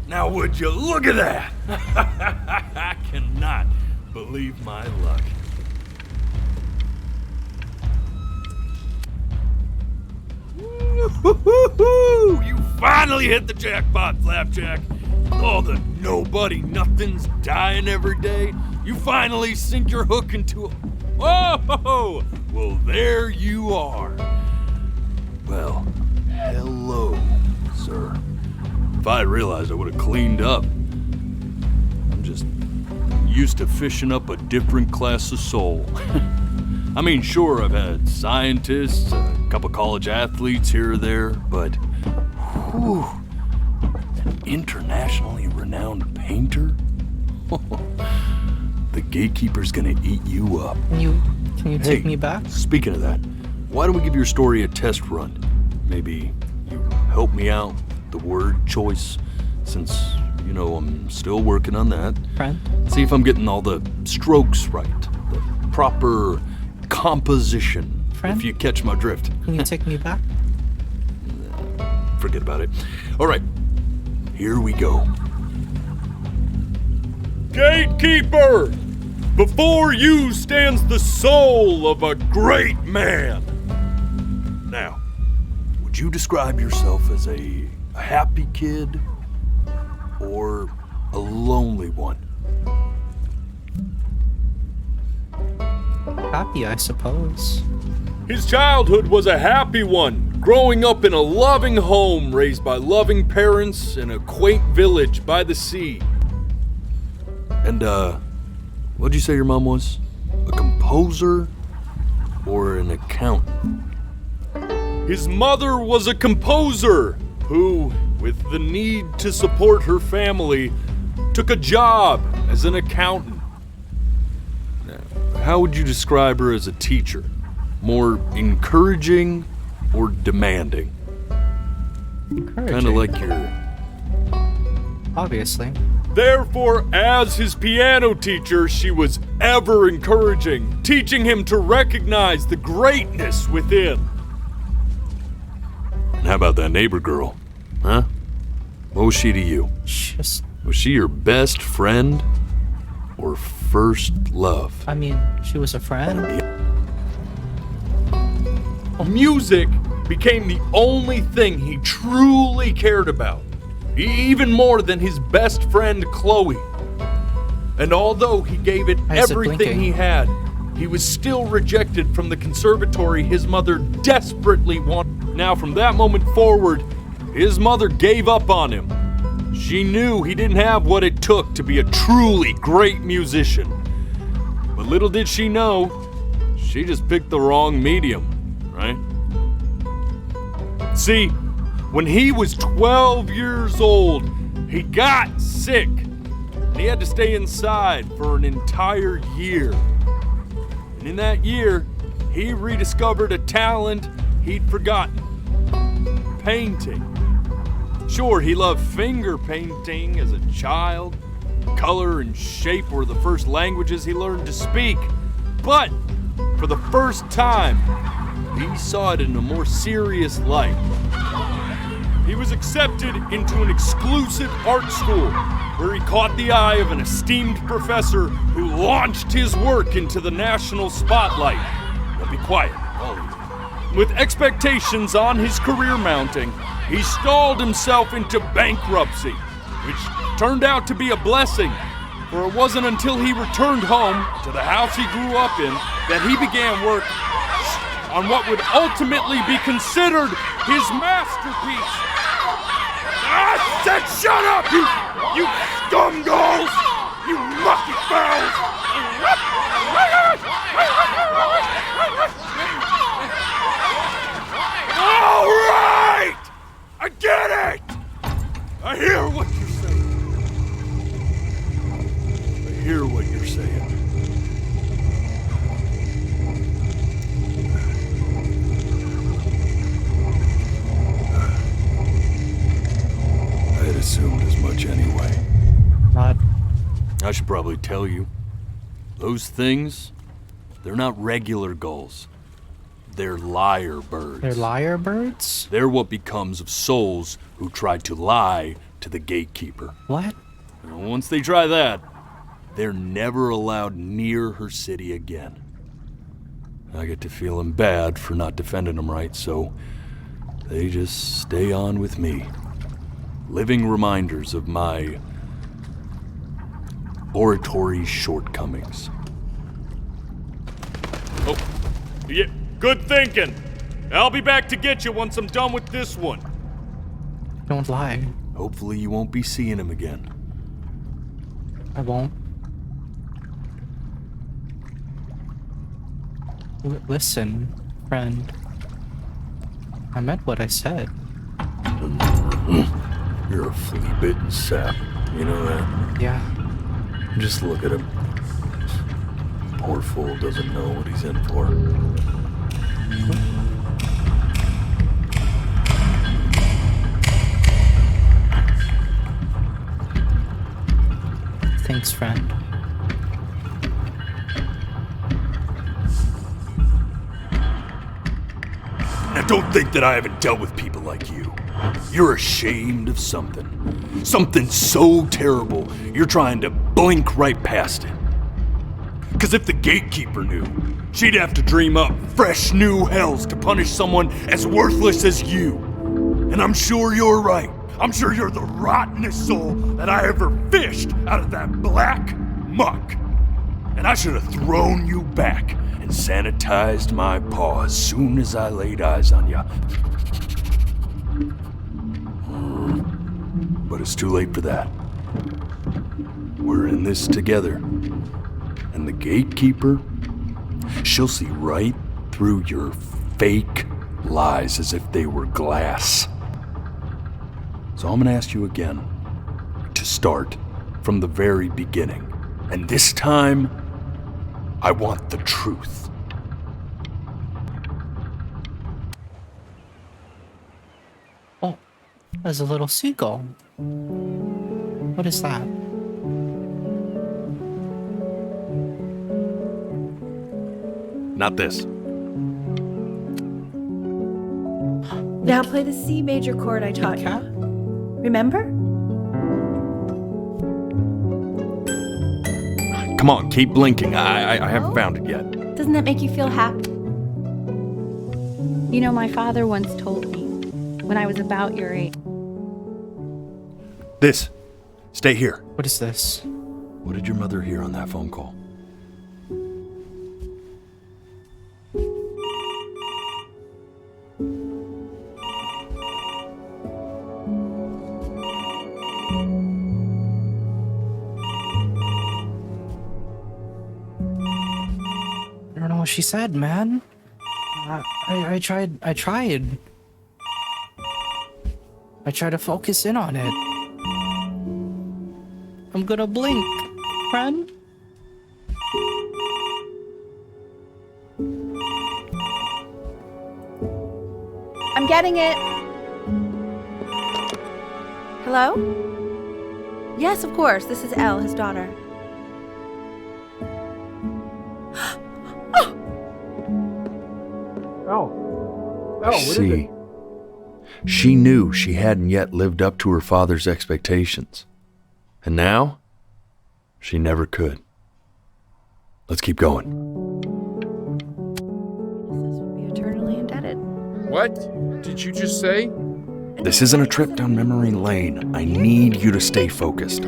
Now would you look at that? I cannot believe my luck. You finally hit the jackpot, Flapjack. All the nobody nothings dying every day. You finally sink your hook into a... Whoa! Well, there you are. Well, hello, sir. If I had realized, I would have cleaned up. I'm just used to fishing up a different class of soul. I mean, sure, I've had scientists, a couple college athletes here or there, but whew, an internationally renowned painter? The gatekeeper's gonna eat you up. Can you take me back? Speaking of that, why don't we give your story a test run? Maybe you help me out with the word choice, since, you know, I'm still working on that. Friend? See if I'm getting all the strokes right, the proper composition, Friend? if you catch my drift. Can you take me back? Forget about it. All right, here we go. Gatekeeper! Before you stands the soul of a great man. Now, would you describe yourself as a happy kid or a lonely one? Happy, I suppose. His childhood was a happy one, growing up in a loving home raised by loving parents in a quaint village by the sea. And, what'd you say your mom was? A composer or an accountant? His mother was a composer who, with the need to support her family, took a job as an accountant. Now, how would you describe her as a teacher? More encouraging or demanding? Encouraging. Kind of like your... Obviously. Therefore, as his piano teacher, she was ever encouraging, teaching him to recognize the greatness within. And how about that neighbor girl? Huh? What was she to you? Was she your best friend or first love? I mean, she was a friend. Music became the only thing he truly cared about, even more than his best friend Chloe. And although he gave it everything he had, he was still rejected from the conservatory his mother desperately wanted. Now, from that moment forward, his mother gave up on him. She knew he didn't have what it took to be a truly great musician. But little did she know, she just picked the wrong medium, right? See, when he was 12 years old, he got sick. And he had to stay inside for an entire year. And in that year, he rediscovered a talent he'd forgotten. Painting. Sure, he loved finger painting as a child. Color and shape were the first languages he learned to speak. But for the first time, he saw it in a more serious light. He was accepted into an exclusive art school where he caught the eye of an esteemed professor who launched his work into the national spotlight. Now be quiet, all of you. With expectations on his career mounting, he stalled himself into bankruptcy, which turned out to be a blessing, for it wasn't until he returned home to the house he grew up in that he began work on what would ultimately be considered his masterpiece. I said shut up, you scumdolls! You mucky fowls! All right! I get it! I hear what you're saying. I hear what you're saying. I had assumed as much anyway. Not. I should probably tell you. Those things, they're not regular gulls. They're lyre birds. They're lyre birds? They're what becomes of souls who try to lie to the gatekeeper. What? And once they try that, they're never allowed near her city again. I get to feeling bad for not defending them right, so they just stay on with me. Living reminders of my oratory shortcomings. Oh, yeah, good thinking. I'll be back to get you once I'm done with this one. Don't lie. Hopefully you won't be seeing him again. I won't. Listen, friend. I meant what I said. You're a flea-bitten sap. You know that? Yeah. Just look at him. Poor fool doesn't know what he's in for. Thanks, friend. Now don't think that I haven't dealt with people like you. You're ashamed of something. Something so terrible, you're trying to blink right past it. Because if the gatekeeper knew, she'd have to dream up fresh new hells to punish someone as worthless as you. And I'm sure you're right. I'm sure you're the rottenest soul that I ever fished out of that black muck. And I should have thrown you back and sanitized my paw as soon as I laid eyes on you. But it's too late for that. We're in this together. And the gatekeeper, she'll see right through your fake lies as if they were glass. So I'm gonna ask you again to start from the very beginning. And this time, I want the truth. Oh, there's a little seagull. What is that? Not this. Now play the C major chord I taught you. Remember? Come on, keep blinking. I haven't found it yet. Doesn't that make you feel happy? You know, my father once told me when I was about your age. This. Stay here. What is this? What did your mother hear on that phone call? I don't know what she said, man. I tried. I tried to focus in on it. I'm gonna blink, friend. I'm getting it. Hello? Yes, of course. This is Elle, his daughter. See, she knew she hadn't yet lived up to her father's expectations. And now, she never could. Let's keep going. Be eternally indebted. What did you just say? This isn't a trip down memory lane. I need you to stay focused.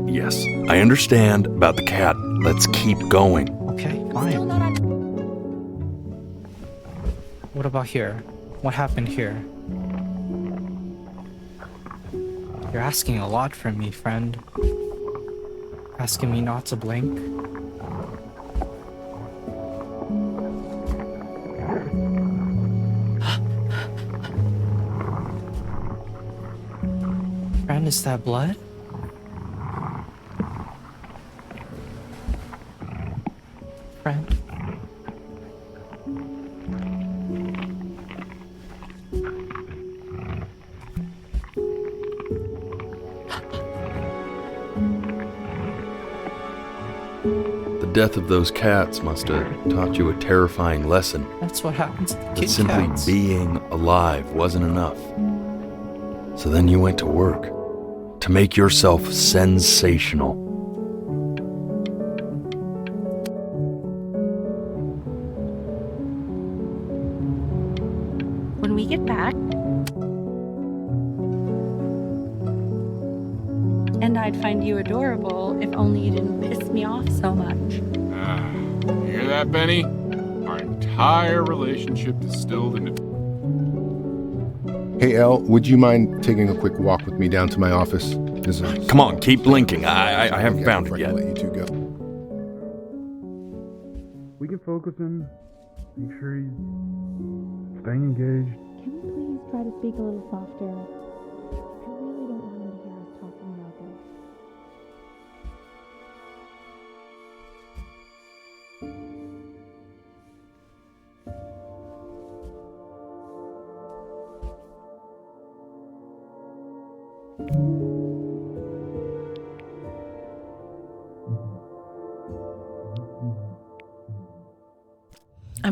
Yes, I understand about the cat. Let's keep going. Okay, fine. What about here? What happened here? You're asking a lot from me, friend. Asking me not to blink. Friend, is that blood? Friend? The death of those cats must have taught you a terrifying lesson. That's what happens to the That kid simply cats. being alive wasn't enough. So then you went to work to make yourself sensational. When we get back, and I'd find you adorable if only you didn't piss me off so much. You hear that, Benny? Our entire relationship distilled into... Hey, Elle, would you mind taking a quick walk with me down to my office? Come on, keep blinking. I haven't found it yet. Let you two go. We can focus him. Make sure he's staying engaged. Can we please try to speak a little softer? I really don't want him to hear us talking about this.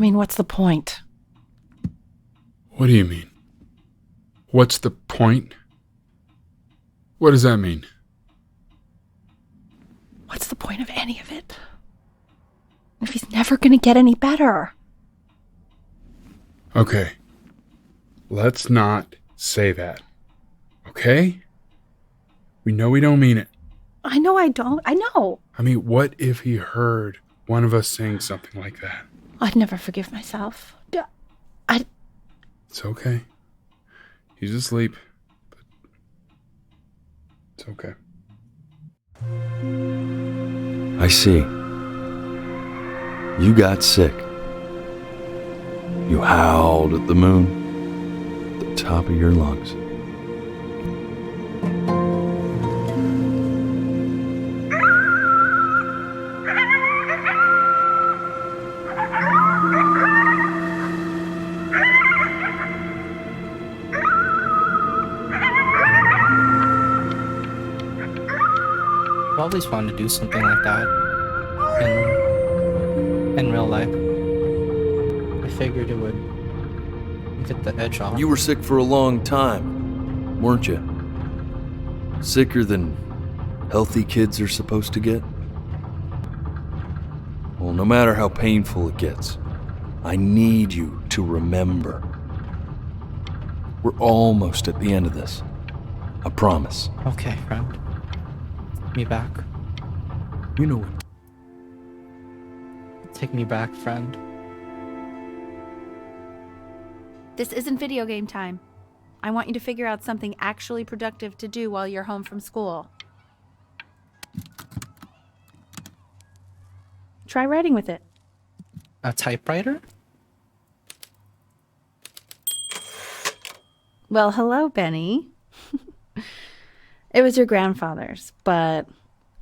mean, what's the point? What do you mean? What's the point? What does that mean? What's the point of any of it? If he's never gonna get any better. Okay. Let's not say that. Okay? We know we don't mean it. I know I don't. I know. I mean, what if he heard one of us saying something like that? I'd never forgive myself. It's okay. He's asleep. But it's okay. I see. You got sick. You howled at the moon, at the top of your lungs. I've always wanted to do something like that in real life. I figured it would get the edge off. You were sick for a long time, weren't you? Sicker than healthy kids are supposed to get? Well, no matter how painful it gets, I need you to remember. We're almost at the end of this. I promise. Okay, friend. Me back. You know what? Take me back, friend. This isn't video game time. I want you to figure out something actually productive to do while you're home from school. Try writing with it. A typewriter? Well, hello, Benny. It was your grandfather's, but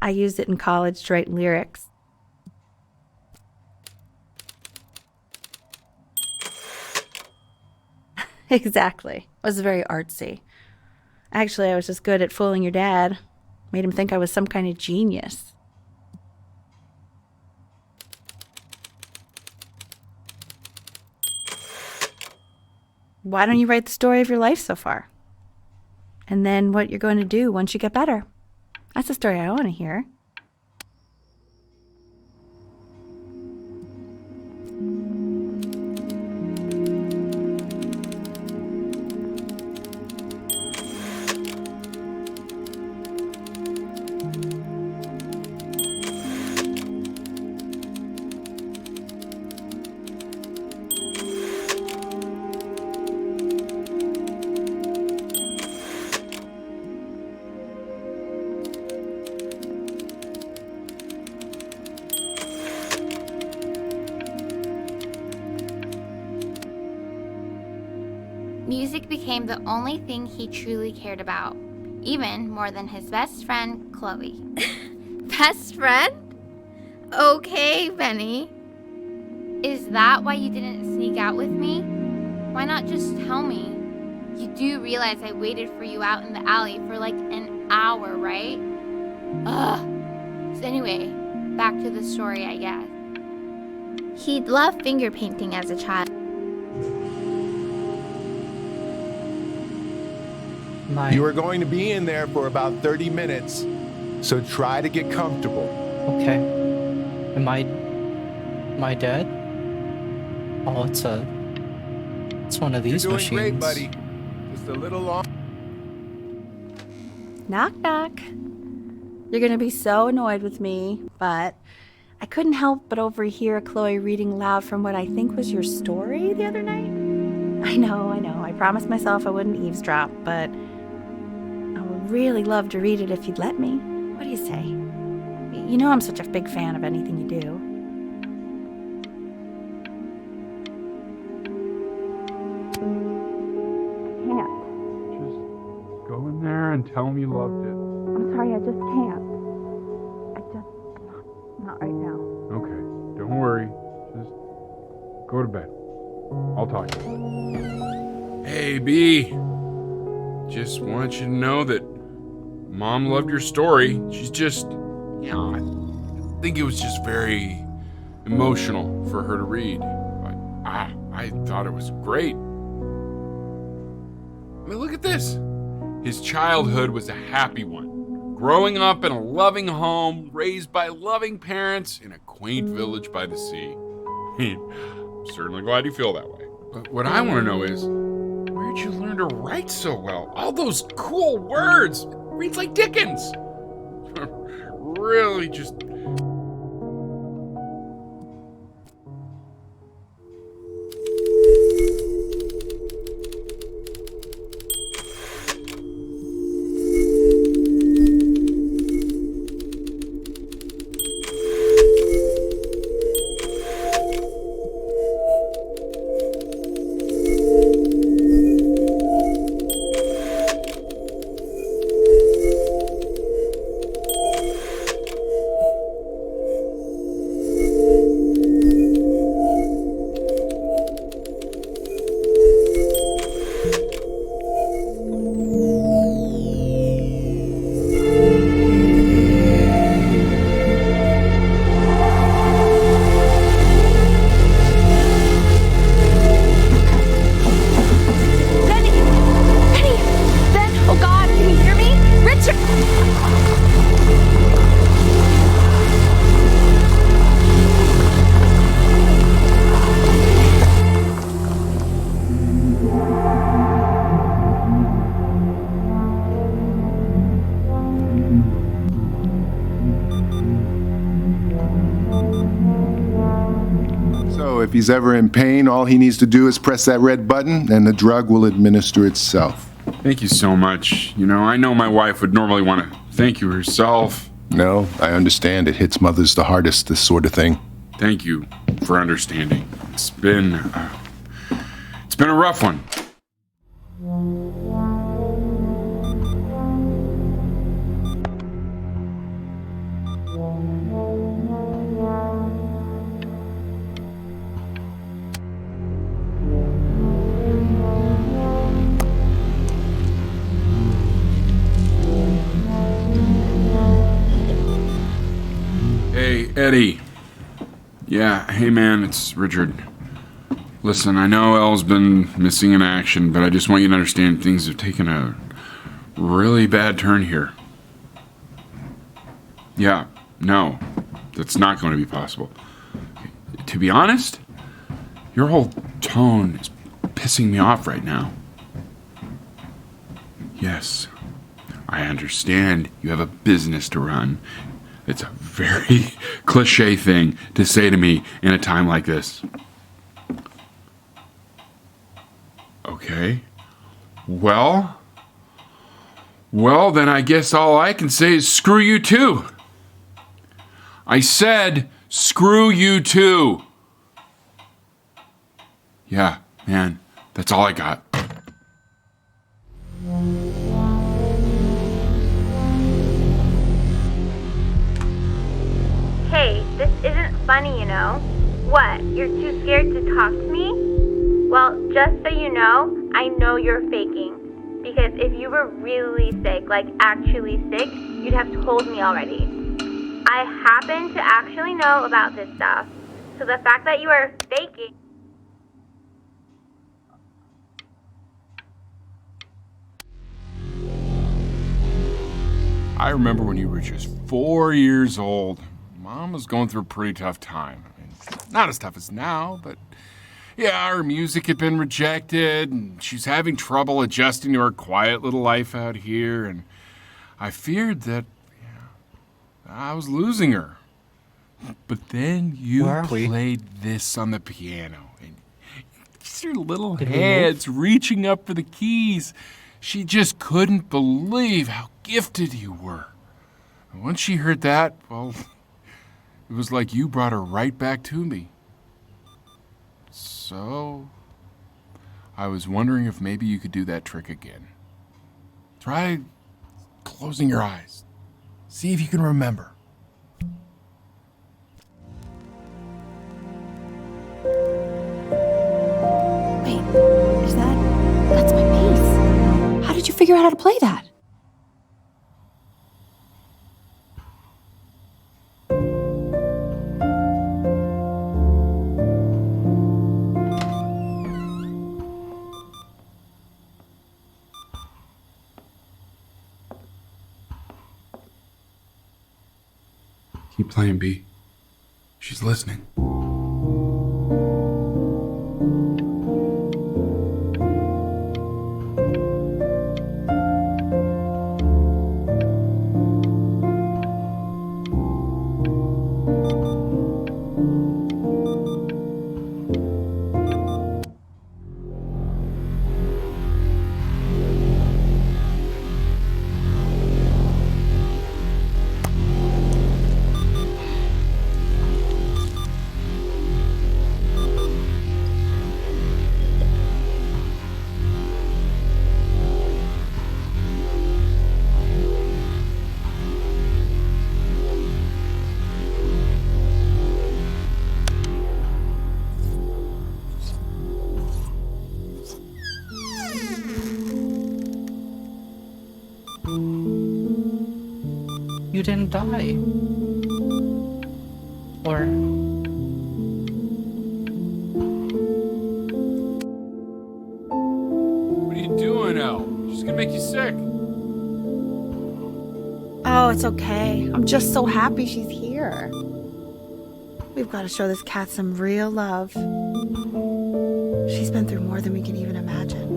I used it in college to write lyrics. Exactly. It was very artsy. Actually, I was just good at fooling your dad. Made him think I was some kind of genius. Why don't you write the story of your life so far? And then what you're going to do once you get better. That's the story I want to hear. Music became the only thing he truly cared about, even more than his best friend, Chloe. Best friend? Okay, Benny. Is that why you didn't sneak out with me? Why not just tell me? You do realize I waited for you out in the alley for like an hour, right? Ugh. So anyway, back to the story, I guess. He'd loved finger painting as a child. You are going to be in there for about 30 minutes, so try to get comfortable. Okay. Am I dead? Oh, it's one of these You're doing machines. great, buddy. Just a little long. Knock, knock. You're going to be so annoyed with me, but I couldn't help but overhear Chloe reading loud from what I think was your story the other night. I know. I promised myself I wouldn't eavesdrop, but I would really love to read it if you'd let me. What do you say? You know I'm such a big fan of anything you do. Go in there and tell him you loved it. I'm sorry, I just can't. Not right now. Okay, don't worry. Just go to bed. I'll talk to you. Hey, B. Just want you to know that Mom loved your story. She's just, I think it was just very emotional for her to read. But I thought it was great. I mean, look at this. His childhood was a happy one. Growing up in a loving home, raised by loving parents in a quaint village by the sea. I'm certainly glad you feel that way. But what I want to know is, where'd you learn to write so well? All those cool words. It reads like Dickens. Really just... If he's ever in pain, all he needs to do is press that red button and the drug will administer itself. Thank you so much. You know, I know my wife would normally want to thank you herself. No, I understand. It hits mothers the hardest, this sort of thing. Thank you for understanding. It's been a rough one. Hey, Eddie. Yeah, hey man, it's Richard. Listen, I know Elle's been missing in action, but I just want you to understand things have taken a really bad turn here. Yeah, no, that's not going to be possible. To be honest, your whole tone is pissing me off right now. Yes, I understand you have a business to run. It's a very cliche thing to say to me in a time like this. Okay. Well, then I guess all I can say is screw you too. I said screw you too. Yeah, man, that's all I got. Hey, this isn't funny, you know. What, you're too scared to talk to me? Well, just so you know, I know you're faking. Because if you were really sick, like actually sick, you'd have told me already. I happen to actually know about this stuff. So the fact that you are faking... I remember when you were just 4 years old. Mom was going through a pretty tough time. I mean, not as tough as now, but yeah, her music had been rejected, and she's having trouble adjusting to her quiet little life out here, and I feared that I was losing her. But then you played this on the piano, and just your little hands reaching up for the keys. She just couldn't believe how gifted you were. And once she heard that, well, it was like you brought her right back to me. So, I was wondering if maybe you could do that trick again. Try closing your eyes. See if you can remember. Wait, that's my piece. How did you figure out how to play that? Keep playing, B. She's listening. You didn't die. Or... What are you doing, Elle? She's gonna make you sick. Oh, it's okay. I'm just so happy she's here. We've got to show this cat some real love. She's been through more than we can even imagine.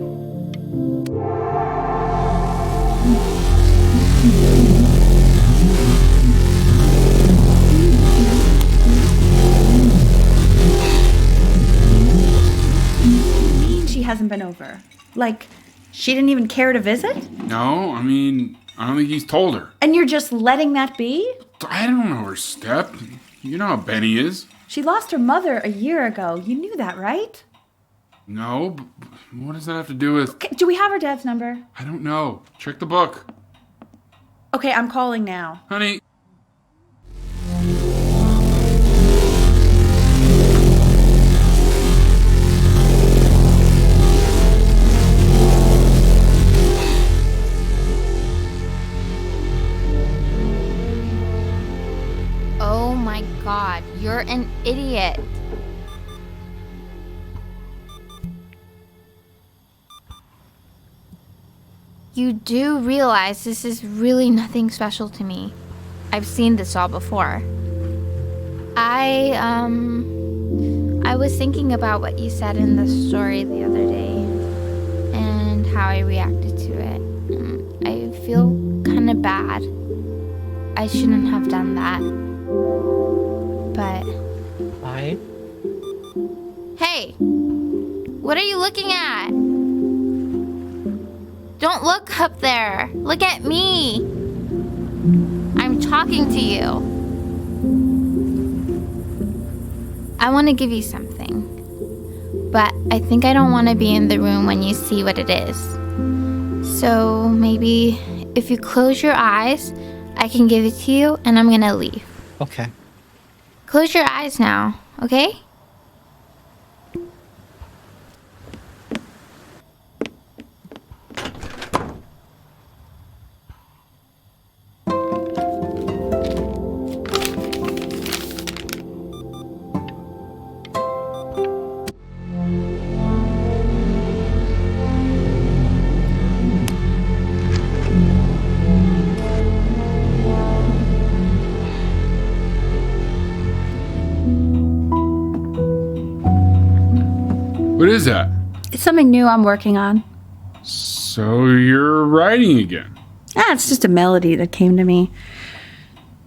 She hasn't been over. Like, she didn't even care to visit? No, I mean, I don't think he's told her. And you're just letting that be? I don't know her step. You know how Benny is. She lost her mother a year ago. You knew that, right? No, but what does that have to do with... Okay, do we have her dad's number? I don't know. Check the book. Okay, I'm calling now. Honey. Oh my god, you're an idiot. You do realize this is really nothing special to me. I've seen this all before. I was thinking about what you said in the story the other day and how I reacted to it. I feel kind of bad. I shouldn't have done that. But... I? Hey! What are you looking at? Don't look up there. Look at me. I'm talking to you. I want to give you something. But I think I don't want to be in the room when you see what it is. So maybe if you close your eyes, I can give it to you and I'm gonna leave. Okay. Close your eyes now, okay? What is that? It's something new I'm working on. So you're writing again? It's just a melody that came to me.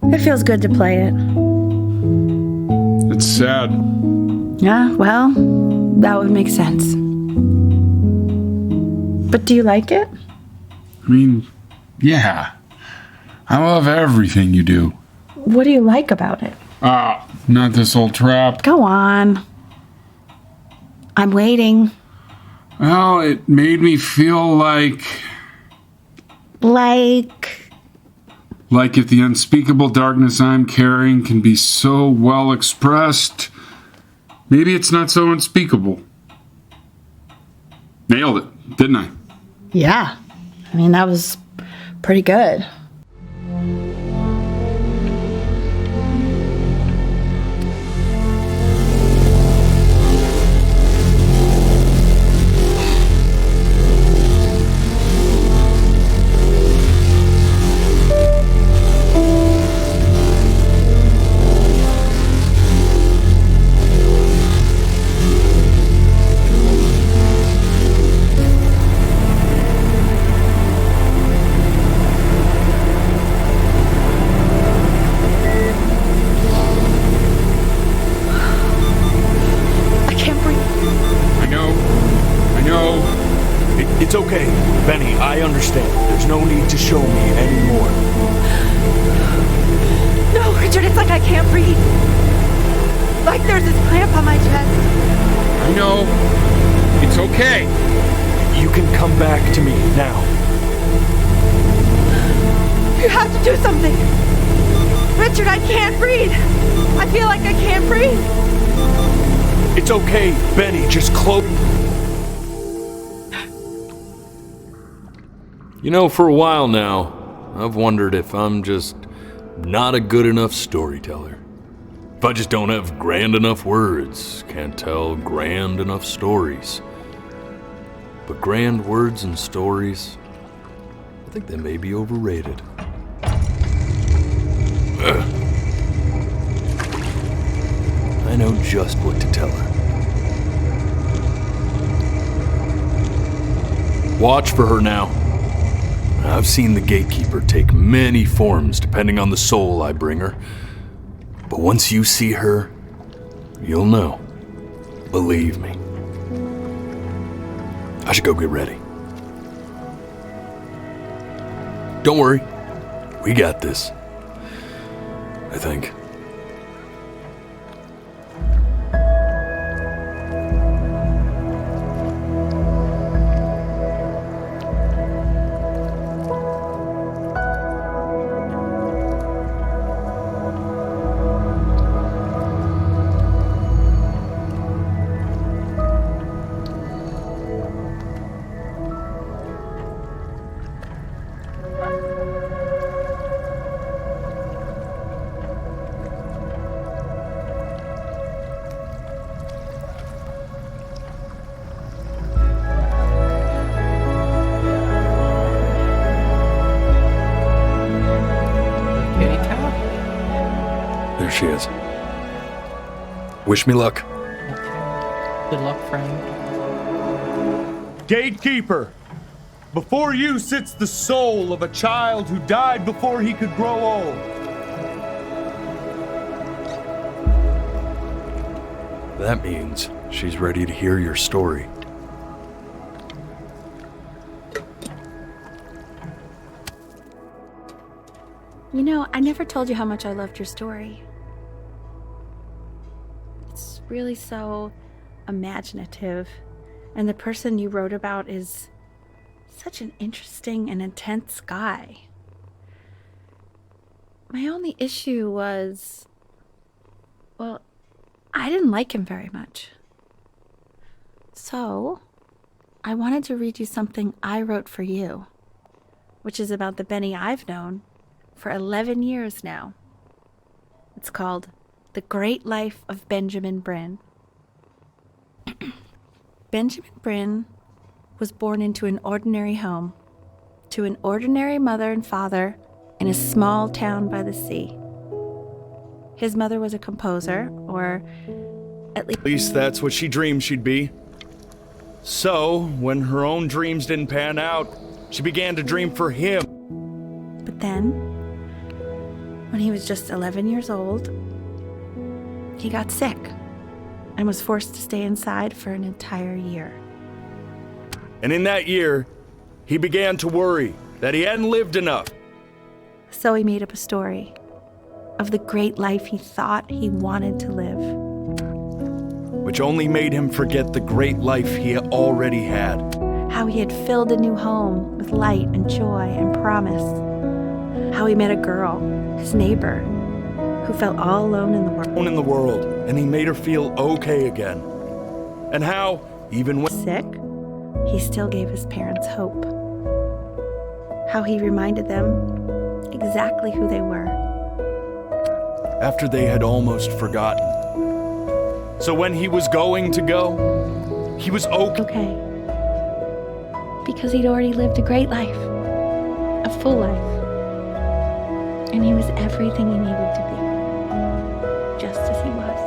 It feels good to play it. It's sad. Yeah, well, that would make sense. But do you like it? I mean, yeah. I love everything you do. What do you like about it? Not this old trap. Go on. I'm waiting. Well, it made me feel like if the unspeakable darkness I'm carrying can be so well expressed, maybe it's not so unspeakable. Nailed it, didn't I? Yeah. I mean, that was pretty good. It's okay. Benny, I understand. There's no need to show me anymore. No, Richard, it's like I can't breathe. Like there's this cramp on my chest. I know. It's okay. You can come back to me now. You have to do something. Richard, I can't breathe. I feel like I can't breathe. It's okay, Benny, just close. You know, for a while now, I've wondered if I'm just not a good enough storyteller. If I just don't have grand enough words, can't tell grand enough stories. But grand words and stories, I think they may be overrated. I know just what to tell her. Watch for her now. I've seen the gatekeeper take many forms depending on the soul I bring her. But once you see her, you'll know. Believe me. I should go get ready. Don't worry. We got this. I think. There she is. Wish me luck. Good luck, friend. Gatekeeper, before you sits the soul of a child who died before he could grow old. That means she's ready to hear your story. You know, I never told you how much I loved your story. It's really so imaginative, and the person you wrote about is such an interesting and intense guy. My only issue was, well, I didn't like him very much. So, I wanted to read you something I wrote for you, which is about the Benny I've known for 11 years now. It's called The Great Life of Benjamin Bryn. Benjamin Bryn was born into an ordinary home, to an ordinary mother and father in a small town by the sea. His mother was a composer, or at least that's what she dreamed she'd be. So, when her own dreams didn't pan out, she began to dream for him. But then, when he was just 11 years old, he got sick and was forced to stay inside for an entire year. And in that year, he began to worry that he hadn't lived enough. So he made up a story of the great life he thought he wanted to live. Which only made him forget the great life he already had. How he had filled a new home with light and joy and promise. How he met a girl, his neighbor, who felt all alone in the world. And he made her feel okay again. And how, even when sick, he still gave his parents hope. How he reminded them exactly who they were. After they had almost forgotten. So when he was going to go, he was okay. Because he'd already lived a great life. A full life. And he was everything he needed to be. Just as he was.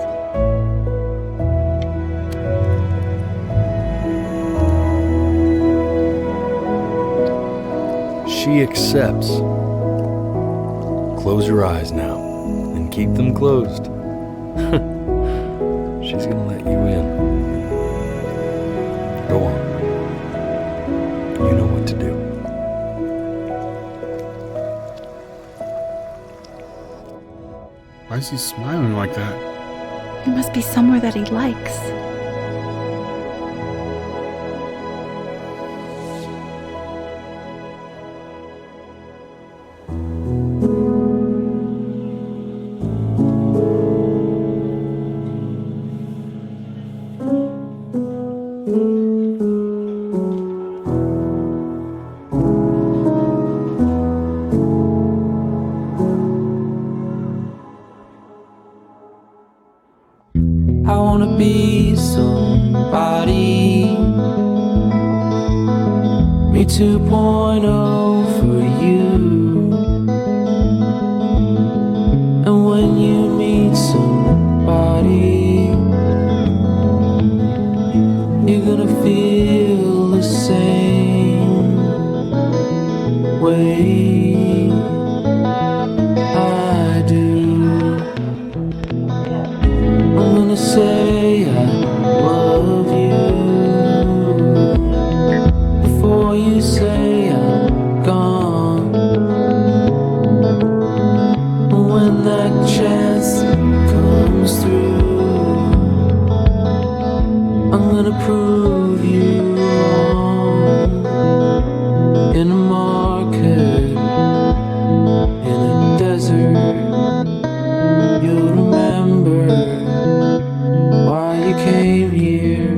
She accepts. Close your eyes now, and keep them closed. She's gonna let you in. Go on. is he smiling like that? He must be somewhere that he likes. I wanna be somebody. Me 2.0 for you. And when you meet somebody, you're gonna feel the same way I do. I'm gonna say I love you before you say I'm gone. When that chance comes through, I'm gonna prove you wrong. In a market, in a desert, you'll remember why you came here.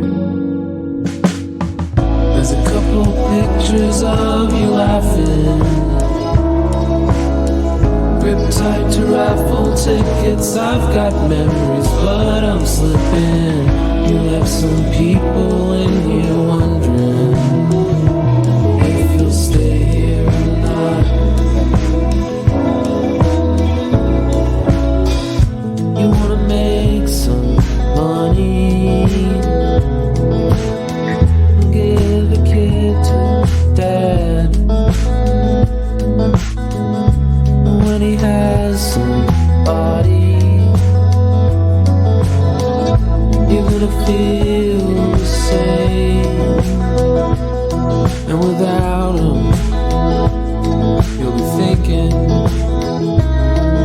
There's a couple pictures of you laughing, gripped tight to raffle tickets. I've got memories, but I'm slipping. You left some people in here wondering if you'll stay here or not. You wanna make some money, give a kid to dad. When he has somebody, you're gonna feel the same. And without him, you'll be thinking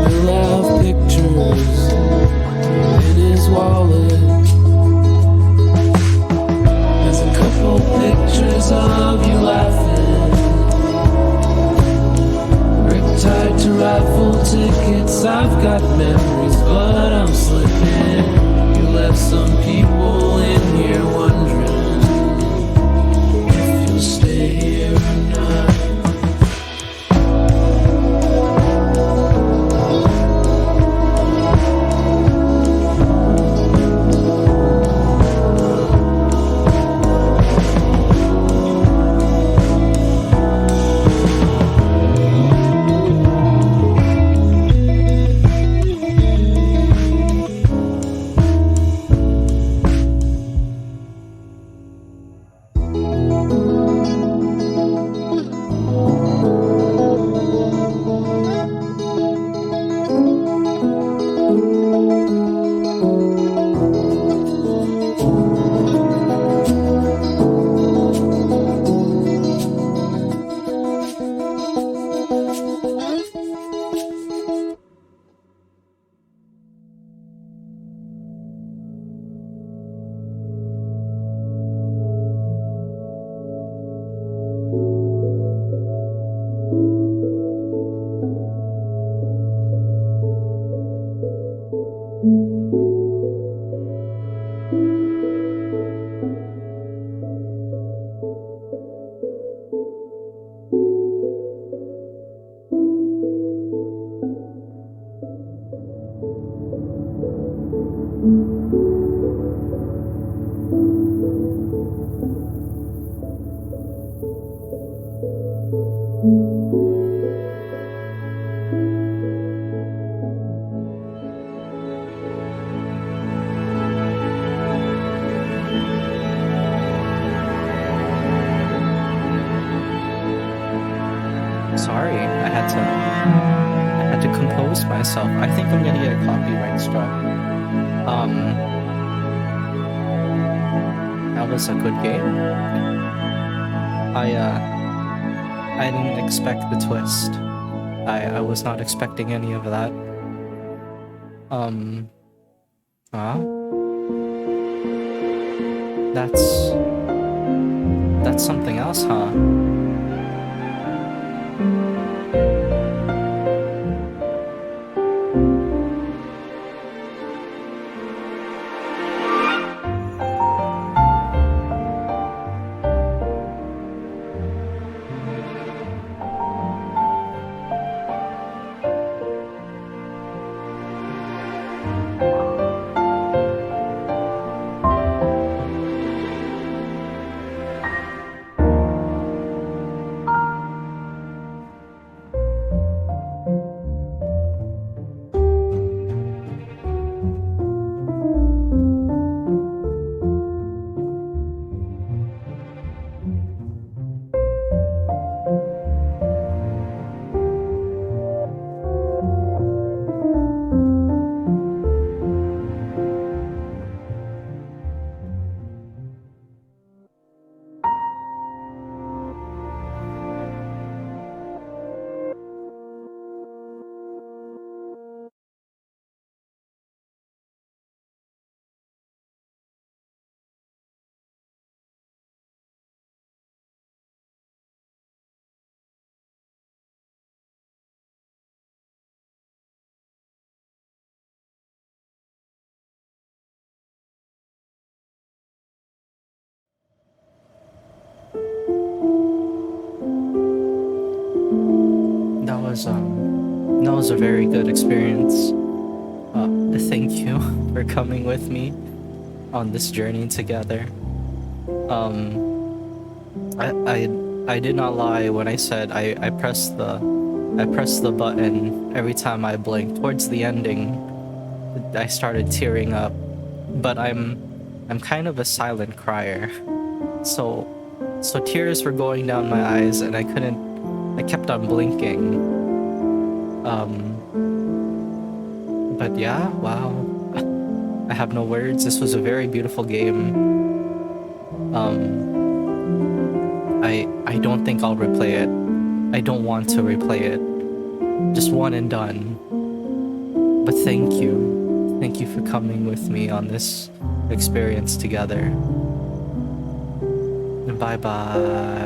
he'll have pictures in his wallet. There's a couple pictures of you laughing, ripped tied to raffle tickets. I've got memories, but I'm slipping. You left some people in here wondering if you'll stay here or not. Sorry, I had to compose myself. I think I'm gonna get a copyright strike. That was a good game. I didn't expect the twist. I was not expecting any of that. Huh? That's something else, huh? That was a very good experience. Thank you for coming with me on this journey together. I did not lie when I said I pressed the button every time I blinked. Towards the ending, I started tearing up, but I'm kind of a silent crier, so tears were going down my eyes and I kept on blinking. But yeah, wow. I have no words. This was a very beautiful game. I don't think I'll replay it. I don't want to replay it. Just one and done. But thank you. Thank you for coming with me on this experience together. Bye bye.